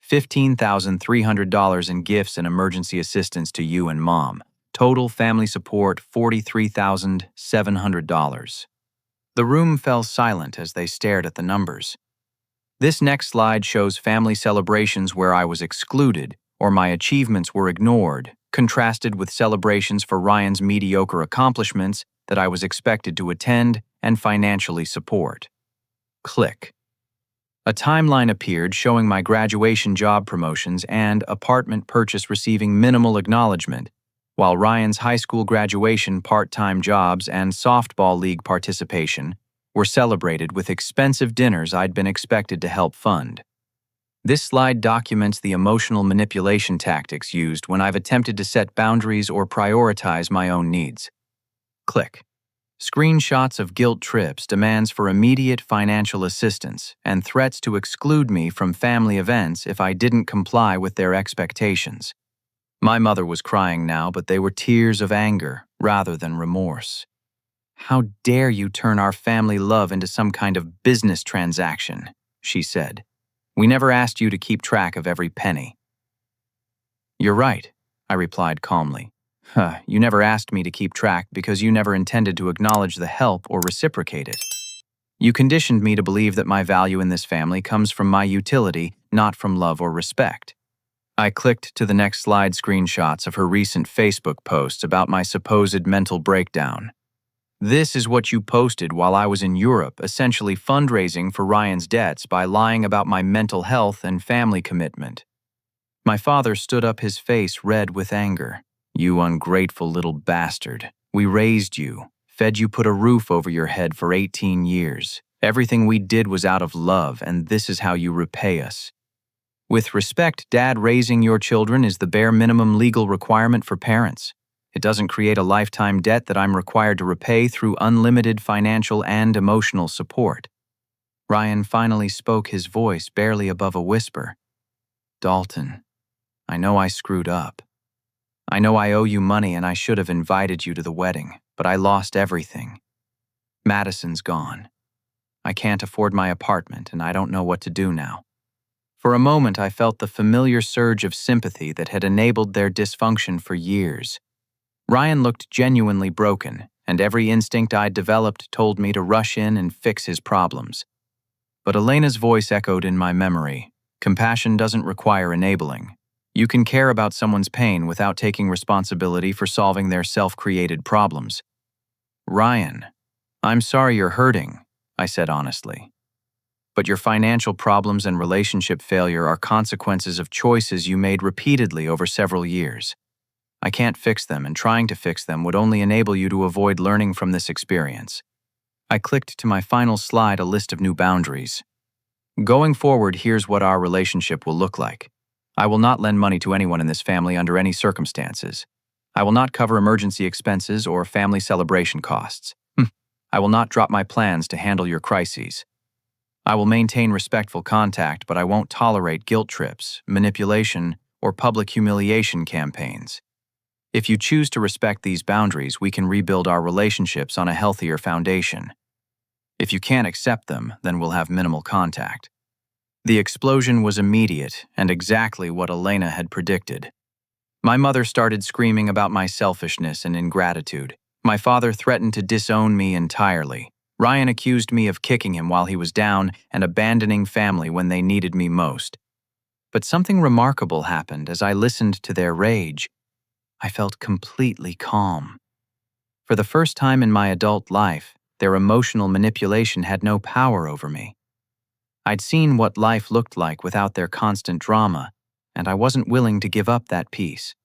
Speaker 1: $15,300 in gifts and emergency assistance to you and Mom. Total family support $43,700. The room fell silent as they stared at the numbers. This next slide shows family celebrations where I was excluded or my achievements were ignored, contrasted with celebrations for Ryan's mediocre accomplishments that I was expected to attend and financially support. Click. A timeline appeared showing my graduation job promotions and apartment purchase receiving minimal acknowledgement, while Ryan's high school graduation, part-time jobs, and softball league participation were celebrated with expensive dinners I'd been expected to help fund. This slide documents the emotional manipulation tactics used when I've attempted to set boundaries or prioritize my own needs. Click. Screenshots of guilt trips, demands for immediate financial assistance, and threats to exclude me from family events if I didn't comply with their expectations. My mother was crying now, but they were tears of anger rather than remorse. "How dare you turn our family love into some kind of business transaction," she said. "We never asked you to keep track of every penny." "You're right," I replied calmly. You never asked me to keep track because you never intended to acknowledge the help or reciprocate it. You conditioned me to believe that my value in this family comes from my utility, not from love or respect." I clicked to the next slide, screenshots of her recent Facebook posts about my supposed mental breakdown. "This is what you posted while I was in Europe, essentially fundraising for Ryan's debts by lying about my mental health and family commitment." My father stood up, his face red with anger. "You ungrateful little bastard. We raised you, fed you, put a roof over your head for 18 years. Everything we did was out of love, and this is how you repay us. With respect, Dad, raising your children is the bare minimum legal requirement for parents. It doesn't create a lifetime debt that I'm required to repay through unlimited financial and emotional support." Ryan finally spoke, his voice barely above a whisper. "Dalton, I know I screwed up. I know I owe you money and I should have invited you to the wedding, but I lost everything. Madison's gone. I can't afford my apartment and I don't know what to do now." For a moment, I felt the familiar surge of sympathy that had enabled their dysfunction for years. Ryan looked genuinely broken, and every instinct I'd developed told me to rush in and fix his problems. But Elena's voice echoed in my memory. "Compassion doesn't require enabling. You can care about someone's pain without taking responsibility for solving their self-created problems." "Ryan, I'm sorry you're hurting," I said honestly. "But your financial problems and relationship failure are consequences of choices you made repeatedly over several years. I can't fix them, and trying to fix them would only enable you to avoid learning from this experience." I clicked to my final slide, a list of new boundaries. Going forward, here's what our relationship will look like. I will not lend money to anyone in this family under any circumstances. I will not cover emergency expenses or family celebration costs. I will not drop my plans to handle your crises. I will maintain respectful contact, but I won't tolerate guilt trips, manipulation, or public humiliation campaigns. If you choose to respect these boundaries, we can rebuild our relationships on a healthier foundation. If you can't accept them, then we'll have minimal contact. The explosion was immediate and exactly what Elena had predicted. My mother started screaming about my selfishness and ingratitude. My father threatened to disown me entirely. Ryan accused me of kicking him while he was down and abandoning family when they needed me most. But something remarkable happened as I listened to their rage. I felt completely calm. For the first time in my adult life, their emotional manipulation had no power over me. I'd seen what life looked like without their constant drama, and I wasn't willing to give up that peace.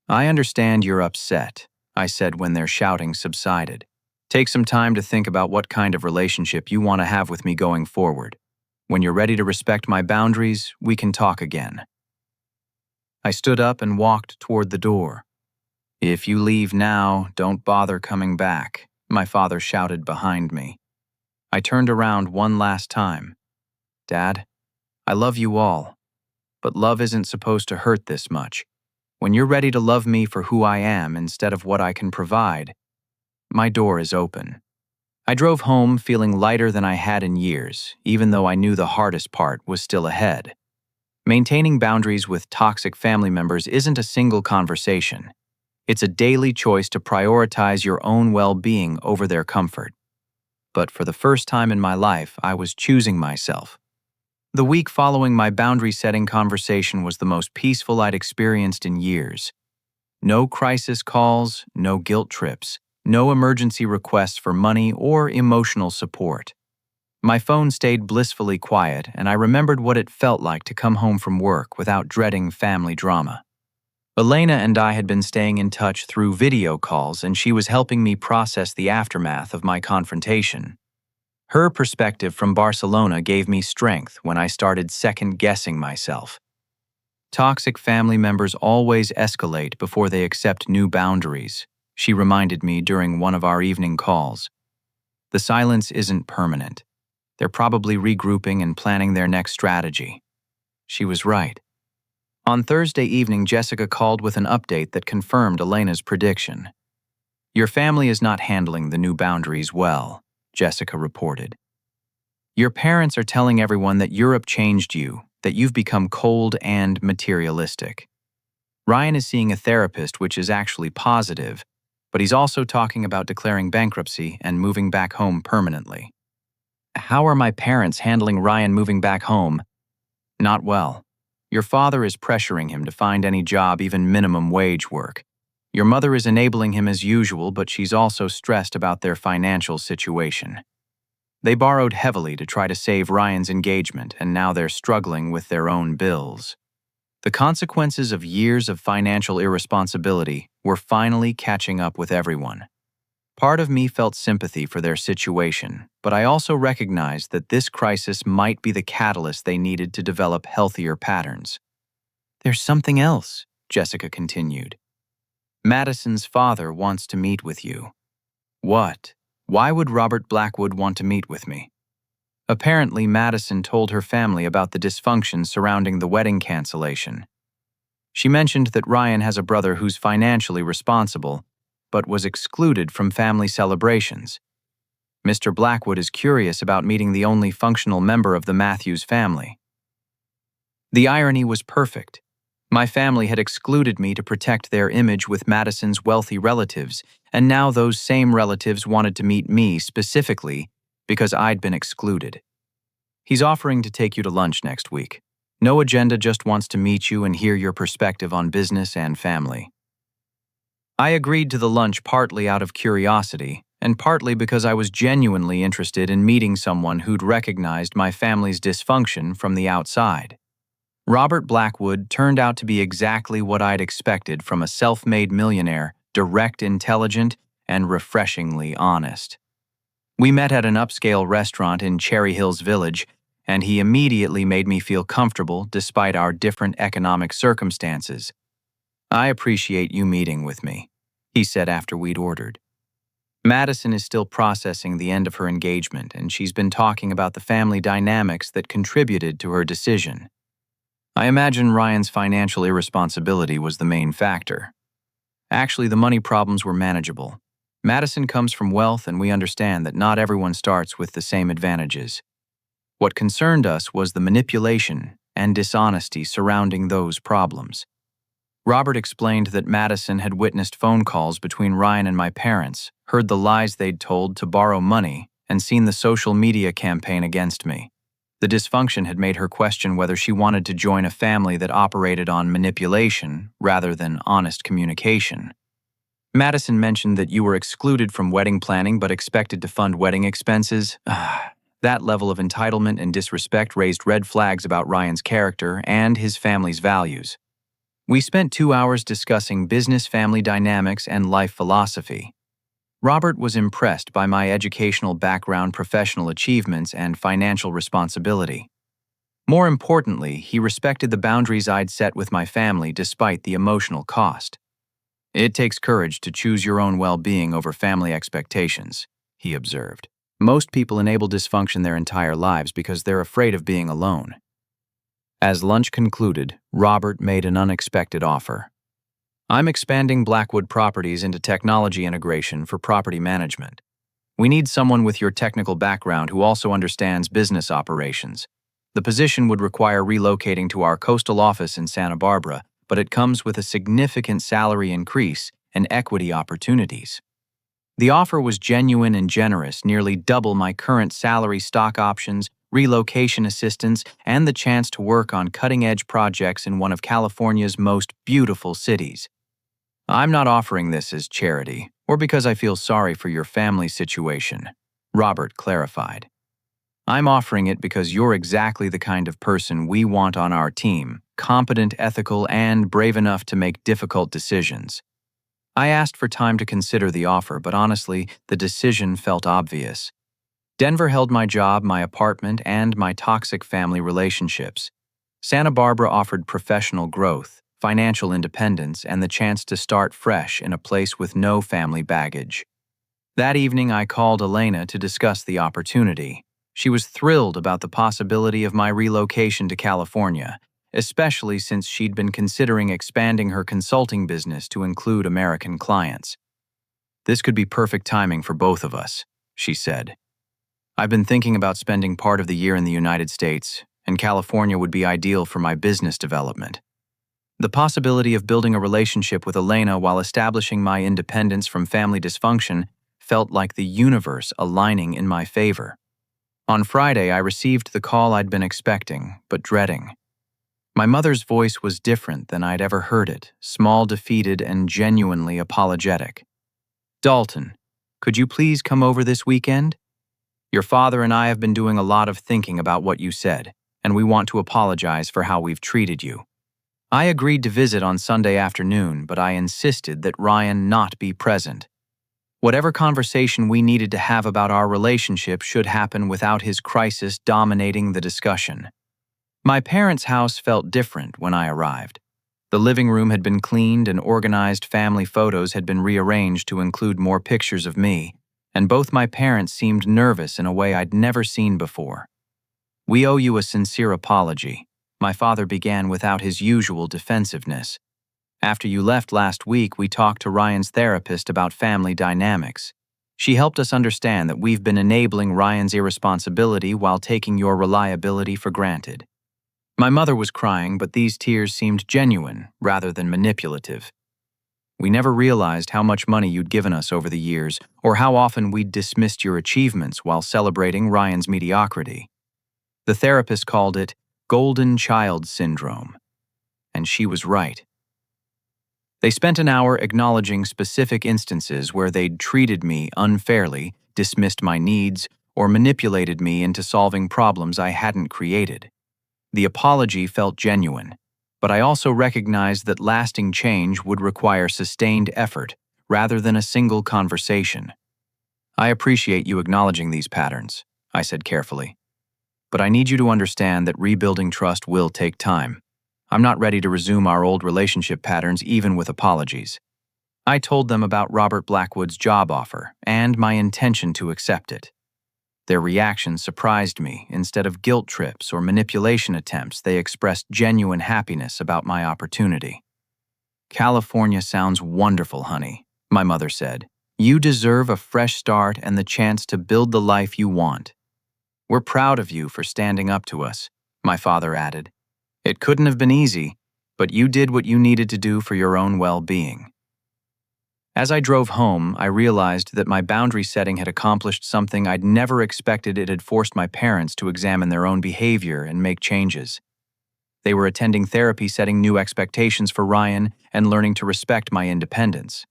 Speaker 1: "I understand you're upset," I said when their shouting subsided. "Take some time to think about what kind of relationship you want to have with me going forward. When you're ready to respect my boundaries, we can talk again." I stood up and walked toward the door. "If you leave now, don't bother coming back," my father shouted behind me. I turned around one last time. "Dad, I love you all, but love isn't supposed to hurt this much. When you're ready to love me for who I am instead of what I can provide, my door is open." I drove home feeling lighter than I had in years, even though I knew the hardest part was still ahead. Maintaining boundaries with toxic family members isn't a single conversation. It's a daily choice to prioritize your own well-being over their comfort. But for the first time in my life, I was choosing myself. The week following my boundary-setting conversation was the most peaceful I'd experienced in years. No crisis calls, no guilt trips, no emergency requests for money or emotional support. My phone stayed blissfully quiet, and I remembered what it felt like to come home from work without dreading family drama. Elena and I had been staying in touch through video calls, and she was helping me process the aftermath of my confrontation. Her perspective from Barcelona gave me strength when I started second-guessing myself. Toxic family members always escalate before they accept new boundaries, she reminded me during one of our evening calls. The silence isn't permanent. They're probably regrouping and planning their next strategy. She was right. On Thursday evening, Jessica called with an update that confirmed Elena's prediction. "Your family is not handling the new boundaries well," Jessica reported. "Your parents are telling everyone that Europe changed you, that you've become cold and materialistic. Ryan is seeing a therapist, which is actually positive, but he's also talking about declaring bankruptcy and moving back home permanently." "How are my parents handling Ryan moving back home?" "Not well. Your father is pressuring him to find any job, even minimum wage work. Your mother is enabling him as usual, but she's also stressed about their financial situation. They borrowed heavily to try to save Ryan's engagement, and now they're struggling with their own bills. The consequences of years of financial irresponsibility were finally catching up with everyone. Part of me felt sympathy for their situation, but I also recognized that this crisis might be the catalyst they needed to develop healthier patterns." "There's something else," Jessica continued. "Madison's father wants to meet with you." "What? Why would Robert Blackwood want to meet with me?" "Apparently, Madison told her family about the dysfunction surrounding the wedding cancellation. She mentioned that Ryan has a brother who's financially responsible, but was excluded from family celebrations. Mr. Blackwood is curious about meeting the only functional member of the Matthews family." The irony was perfect. My family had excluded me to protect their image with Madison's wealthy relatives, and now those same relatives wanted to meet me specifically because I'd been excluded. "He's offering to take you to lunch next week. No agenda, just wants to meet you and hear your perspective on business and family." I agreed to the lunch partly out of curiosity, and partly because I was genuinely interested in meeting someone who'd recognized my family's dysfunction from the outside. Robert Blackwood turned out to be exactly what I'd expected from a self-made millionaire, direct, intelligent, and refreshingly honest. We met at an upscale restaurant in Cherry Hills Village, and he immediately made me feel comfortable despite our different economic circumstances. "I appreciate you meeting with me," he said after we'd ordered. Madison is still processing the end of her engagement, and she's been talking about the family dynamics that contributed to her decision. I imagine Ryan's financial irresponsibility was the main factor. Actually, the money problems were manageable. Madison comes from wealth, and we understand that not everyone starts with the same advantages. What concerned us was the manipulation and dishonesty surrounding those problems. Robert explained that Madison had witnessed phone calls between Ryan and my parents, heard the lies they'd told to borrow money, and seen the social media campaign against me. The dysfunction had made her question whether she wanted to join a family that operated on manipulation rather than honest communication. Madison mentioned that you were excluded from wedding planning but expected to fund wedding expenses. That level of entitlement and disrespect raised red flags about Ryan's character and his family's values. We spent 2 hours discussing business family dynamics and life philosophy. Robert was impressed by my educational background, professional achievements, and financial responsibility. More importantly, he respected the boundaries I'd set with my family despite the emotional cost. "It takes courage to choose your own well-being over family expectations," he observed. "Most people enable dysfunction their entire lives because they're afraid of being alone." As lunch concluded, Robert made an unexpected offer. "I'm expanding Blackwood Properties into technology integration for property management. We need someone with your technical background who also understands business operations. The position would require relocating to our coastal office in Santa Barbara, but it comes with a significant salary increase and equity opportunities." The offer was genuine and generous, nearly double my current salary, stock options, relocation assistance, and the chance to work on cutting-edge projects in one of California's most beautiful cities. "I'm not offering this as charity, or because I feel sorry for your family situation," Robert clarified. "I'm offering it because you're exactly the kind of person we want on our team, competent, ethical, and brave enough to make difficult decisions." I asked for time to consider the offer, but honestly, the decision felt obvious. Denver held my job, my apartment, and my toxic family relationships. Santa Barbara offered professional growth, financial independence, and the chance to start fresh in a place with no family baggage. That evening, I called Elena to discuss the opportunity. She was thrilled about the possibility of my relocation to California, especially since she'd been considering expanding her consulting business to include American clients. "This could be perfect timing for both of us," she said. "I've been thinking about spending part of the year in the United States, and California would be ideal for my business development." The possibility of building a relationship with Elena while establishing my independence from family dysfunction felt like the universe aligning in my favor. On Friday, I received the call I'd been expecting, but dreading. My mother's voice was different than I'd ever heard it, small, defeated, and genuinely apologetic. "Dalton, could you please come over this weekend? Your father and I have been doing a lot of thinking about what you said, and we want to apologize for how we've treated you." I agreed to visit on Sunday afternoon, but I insisted that Ryan not be present. Whatever conversation we needed to have about our relationship should happen without his crisis dominating the discussion. My parents' house felt different when I arrived. The living room had been cleaned and organized, family photos had been rearranged to include more pictures of me, and both my parents seemed nervous in a way I'd never seen before. "We owe you a sincere apology," my father began without his usual defensiveness. "After you left last week, we talked to Ryan's therapist about family dynamics. She helped us understand that we've been enabling Ryan's irresponsibility while taking your reliability for granted." My mother was crying, but these tears seemed genuine rather than manipulative. "We never realized how much money you'd given us over the years, or how often we'd dismissed your achievements while celebrating Ryan's mediocrity." The therapist called it golden child syndrome, and she was right. They spent an hour acknowledging specific instances where they'd treated me unfairly, dismissed my needs, or manipulated me into solving problems I hadn't created. The apology felt genuine, but I also recognized that lasting change would require sustained effort rather than a single conversation. "I appreciate you acknowledging these patterns," I said carefully. but I need you to understand that rebuilding trust will take time. I'm not ready to resume our old relationship patterns even with apologies." I told them about Robert Blackwood's job offer and my intention to accept it. Their reaction surprised me. Instead of guilt trips or manipulation attempts, they expressed genuine happiness about my opportunity. "California sounds wonderful, honey," my mother said. "You deserve a fresh start and the chance to build the life you want." "We're proud of you for standing up to us," my father added. "It couldn't have been easy, but you did what you needed to do for your own well-being." As I drove home, I realized that my boundary setting had accomplished something I'd never expected. It had forced my parents to examine their own behavior and make changes. They were attending therapy, setting new expectations for Ryan, and learning to respect my independence.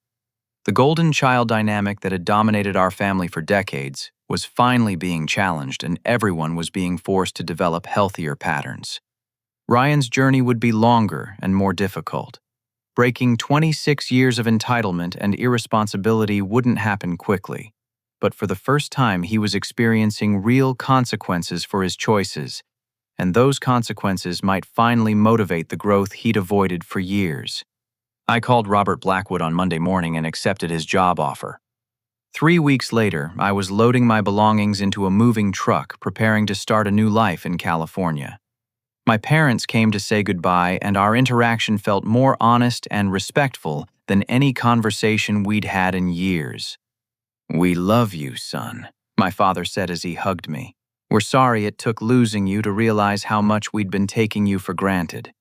Speaker 1: The golden child dynamic that had dominated our family for decades was finally being challenged, and everyone was being forced to develop healthier patterns. Ryan's journey would be longer and more difficult. Breaking 26 years of entitlement and irresponsibility wouldn't happen quickly, but for the first time he was experiencing real consequences for his choices, and those consequences might finally motivate the growth he'd avoided for years. I called Robert Blackwood on Monday morning and accepted his job offer. 3 weeks later, I was loading my belongings into a moving truck, preparing to start a new life in California. My parents came to say goodbye, and our interaction felt more honest and respectful than any conversation we'd had in years. "We love you, son," my father said as he hugged me. "We're sorry it took losing you to realize how much we'd been taking you for granted."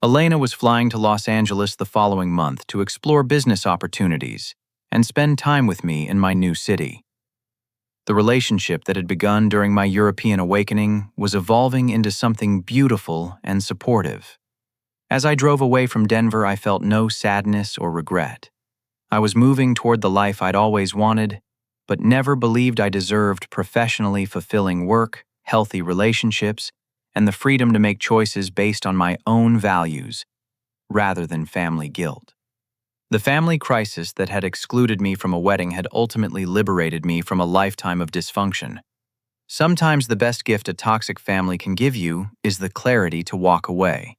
Speaker 1: Elena was flying to Los Angeles the following month to explore business opportunities and spend time with me in my new city. The relationship that had begun during my European awakening was evolving into something beautiful and supportive. As I drove away from Denver, I felt no sadness or regret. I was moving toward the life I'd always wanted, but never believed I deserved: professionally fulfilling work, healthy relationships, and the freedom to make choices based on my own values, rather than family guilt. The family crisis that had excluded me from a wedding had ultimately liberated me from a lifetime of dysfunction. Sometimes the best gift a toxic family can give you is the clarity to walk away.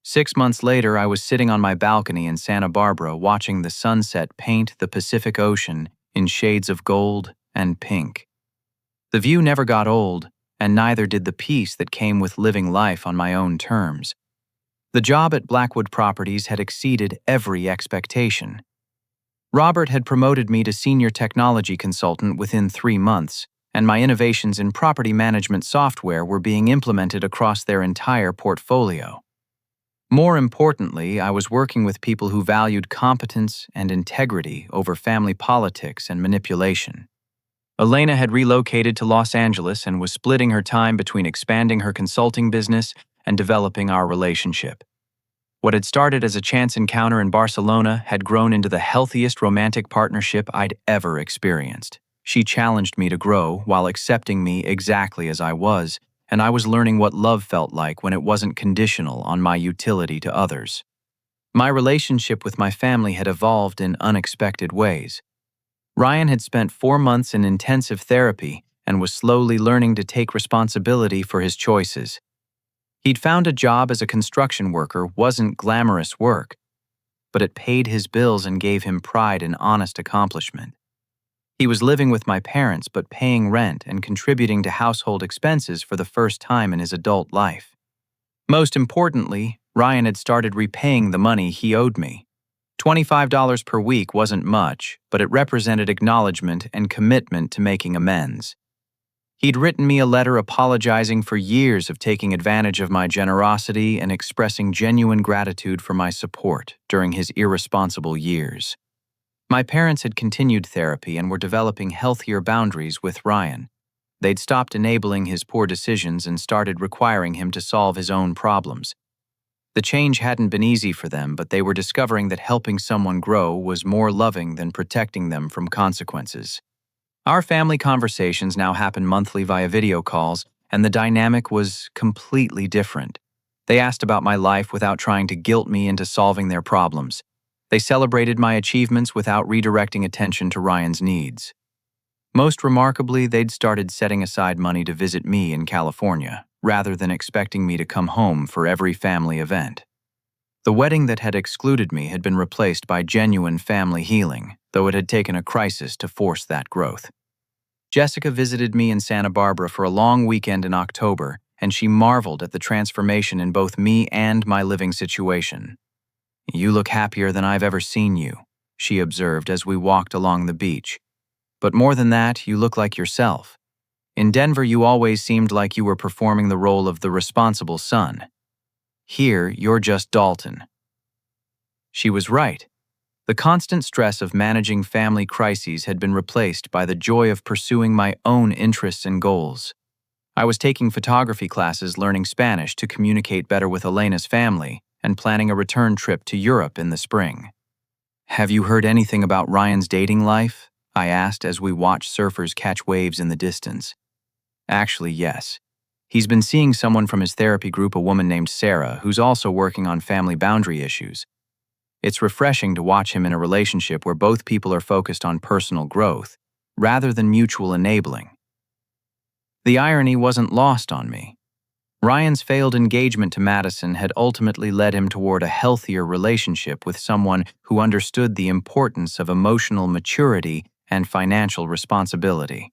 Speaker 1: 6 months later, I was sitting on my balcony in Santa Barbara watching the sunset paint the Pacific Ocean in shades of gold and pink. The view never got old, and neither did the peace that came with living life on my own terms. The job at Blackwood Properties had exceeded every expectation. Robert had promoted me to senior technology consultant within 3 months, and my innovations in property management software were being implemented across their entire portfolio. More importantly, I was working with people who valued competence and integrity over family politics and manipulation. Elena had relocated to Los Angeles and was splitting her time between expanding her consulting business and developing our relationship. What had started as a chance encounter in Barcelona had grown into the healthiest romantic partnership I'd ever experienced. She challenged me to grow while accepting me exactly as I was, and I was learning what love felt like when it wasn't conditional on my utility to others. My relationship with my family had evolved in unexpected ways. Ryan had spent 4 months in intensive therapy and was slowly learning to take responsibility for his choices. He'd found a job as a construction worker. Wasn't glamorous work, but it paid his bills and gave him pride and honest accomplishment. He was living with my parents but paying rent and contributing to household expenses for the first time in his adult life. Most importantly, Ryan had started repaying the money he owed me. $25 per week wasn't much, but it represented acknowledgement and commitment to making amends. He'd written me a letter apologizing for years of taking advantage of my generosity and expressing genuine gratitude for my support during his irresponsible years. My parents had continued therapy and were developing healthier boundaries with Ryan. They'd stopped enabling his poor decisions and started requiring him to solve his own problems. The change hadn't been easy for them, but they were discovering that helping someone grow was more loving than protecting them from consequences. Our family conversations now happen monthly via video calls, and the dynamic was completely different. They asked about my life without trying to guilt me into solving their problems. They celebrated my achievements without redirecting attention to Ryan's needs. Most remarkably, they'd started setting aside money to visit me in California, rather than expecting me to come home for every family event. The wedding that had excluded me had been replaced by genuine family healing, though it had taken a crisis to force that growth. Jessica visited me in Santa Barbara for a long weekend in October, and she marveled at the transformation in both me and my living situation. "You look happier than I've ever seen you," she observed as we walked along the beach. "But more than that, you look like yourself. In Denver, you always seemed like you were performing the role of the responsible son. Here, you're just Dalton." She was right. The constant stress of managing family crises had been replaced by the joy of pursuing my own interests and goals. I was taking photography classes, learning Spanish to communicate better with Elena's family, and planning a return trip to Europe in the spring. "Have you heard anything about Ryan's dating life?" I asked as we watched surfers catch waves in the distance. "Actually, yes. He's been seeing someone from his therapy group, a woman named Sarah, who's also working on family boundary issues. It's refreshing to watch him in a relationship where both people are focused on personal growth, rather than mutual enabling." The irony wasn't lost on me. Ryan's failed engagement to Madison had ultimately led him toward a healthier relationship with someone who understood the importance of emotional maturity and financial responsibility.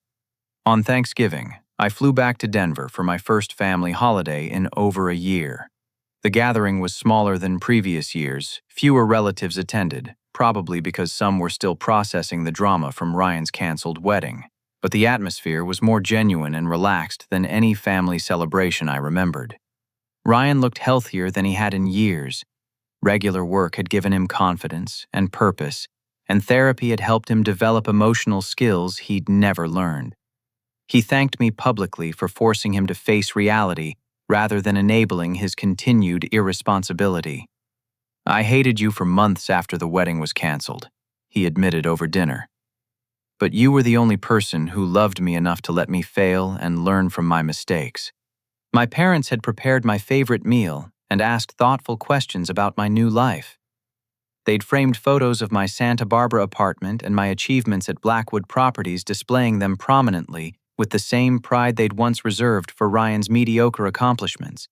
Speaker 1: On Thanksgiving, I flew back to Denver for my first family holiday in over a year. The gathering was smaller than previous years. Fewer relatives attended, probably because some were still processing the drama from Ryan's canceled wedding. But the atmosphere was more genuine and relaxed than any family celebration I remembered. Ryan looked healthier than he had in years. Regular work had given him confidence and purpose, and therapy had helped him develop emotional skills he'd never learned. He thanked me publicly for forcing him to face reality rather than enabling his continued irresponsibility. "I hated you for months after the wedding was canceled," he admitted over dinner. "But you were the only person who loved me enough to let me fail and learn from my mistakes." My parents had prepared my favorite meal and asked thoughtful questions about my new life. They'd framed photos of my Santa Barbara apartment and my achievements at Blackwood Properties, displaying them prominently with the same pride they'd once reserved for Ryan's mediocre accomplishments.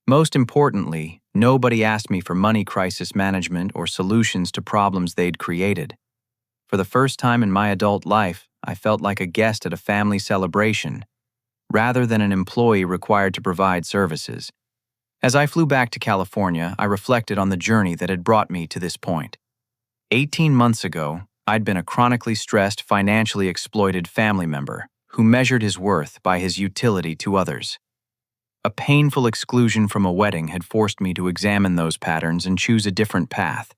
Speaker 1: Most importantly, nobody asked me for money crisis management or solutions to problems they'd created. For the first time in my adult life, I felt like a guest at a family celebration, rather than an employee required to provide services. As I flew back to California, I reflected on the journey that had brought me to this point. 18 months ago, I'd been a chronically stressed, financially exploited family member who measured his worth by his utility to others. A painful exclusion from a wedding had forced me to examine those patterns and choose a different path.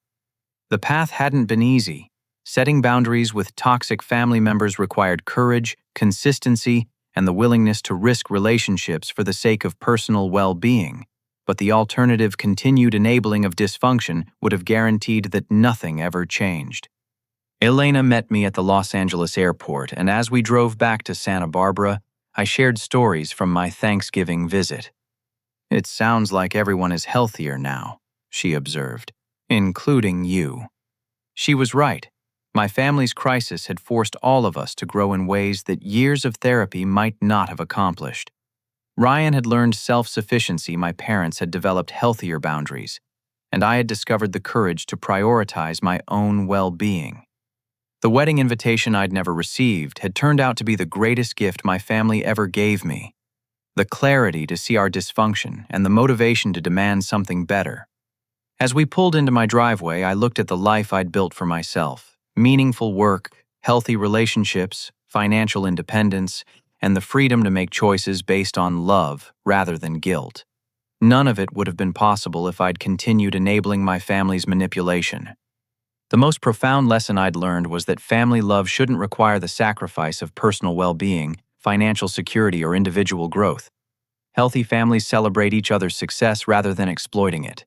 Speaker 1: The path hadn't been easy. Setting boundaries with toxic family members required courage, consistency, and the willingness to risk relationships for the sake of personal well-being. But the alternative, continued enabling of dysfunction, would have guaranteed that nothing ever changed. Elena met me at the Los Angeles airport, and as we drove back to Santa Barbara, I shared stories from my Thanksgiving visit. "It sounds like everyone is healthier now," she observed, "including you." She was right. My family's crisis had forced all of us to grow in ways that years of therapy might not have accomplished. Ryan had learned self-sufficiency, my parents had developed healthier boundaries, and I had discovered the courage to prioritize my own well-being. The wedding invitation I'd never received had turned out to be the greatest gift my family ever gave me. The clarity to see our dysfunction and the motivation to demand something better. As we pulled into my driveway, I looked at the life I'd built for myself: meaningful work, healthy relationships, financial independence, and the freedom to make choices based on love rather than guilt. None of it would have been possible if I'd continued enabling my family's manipulation. The most profound lesson I'd learned was that family love shouldn't require the sacrifice of personal well-being, financial security, or individual growth. Healthy families celebrate each other's success rather than exploiting it.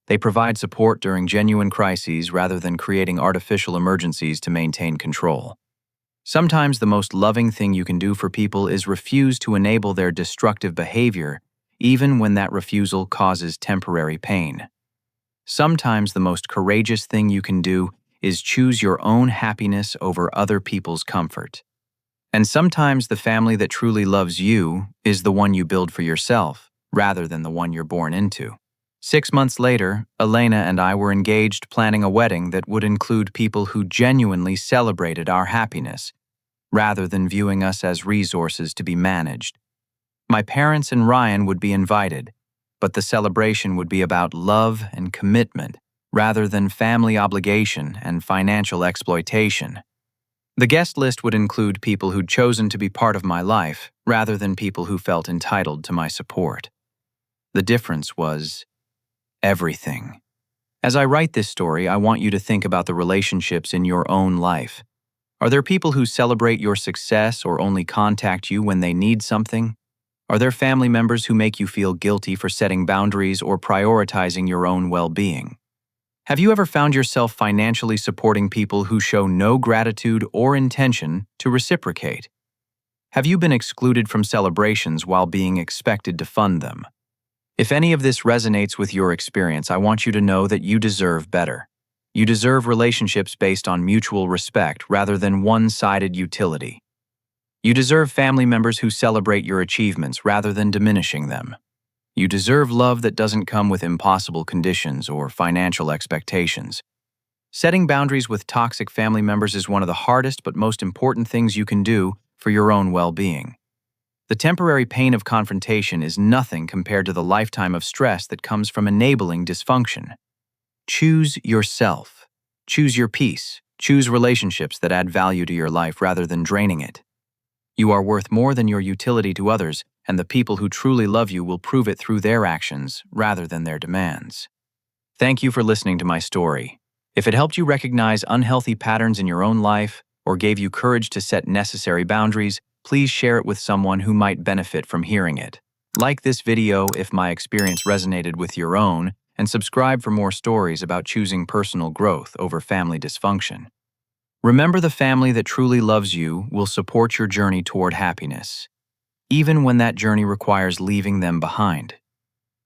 Speaker 1: They provide support during genuine crises rather than creating artificial emergencies to maintain control. Sometimes the most loving thing you can do for people is refuse to enable their destructive behavior, even when that refusal causes temporary pain. Sometimes the most courageous thing you can do is choose your own happiness over other people's comfort. And sometimes the family that truly loves you is the one you build for yourself, rather than the one you're born into. 6 months later, Elena and I were engaged planning a wedding that would include people who genuinely celebrated our happiness, rather than viewing us as resources to be managed. My parents and Ryan would be invited, but the celebration would be about love and commitment, rather than family obligation and financial exploitation. The guest list would include people who'd chosen to be part of my life, rather than people who felt entitled to my support. The difference was everything. As I write this story, I want you to think about the relationships in your own life. Are there people who celebrate your success or only contact you when they need something? Are there family members who make you feel guilty for setting boundaries or prioritizing your own well-being? Have you ever found yourself financially supporting people who show no gratitude or intention to reciprocate? Have you been excluded from celebrations while being expected to fund them? If any of this resonates with your experience, I want you to know that you deserve better. You deserve relationships based on mutual respect rather than one-sided utility. You deserve family members who celebrate your achievements rather than diminishing them. You deserve love that doesn't come with impossible conditions or financial expectations. Setting boundaries with toxic family members is one of the hardest but most important things you can do for your own well-being. The temporary pain of confrontation is nothing compared to the lifetime of stress that comes from enabling dysfunction. Choose yourself. Choose your peace. Choose relationships that add value to your life rather than draining it. You are worth more than your utility to others, and the people who truly love you will prove it through their actions rather than their demands. Thank you for listening to my story. If it helped you recognize unhealthy patterns in your own life or gave you courage to set necessary boundaries, please share it with someone who might benefit from hearing it. Like this video if my experience resonated with your own, and subscribe for more stories about choosing personal growth over family dysfunction. Remember, the family that truly loves you will support your journey toward happiness, even when that journey requires leaving them behind.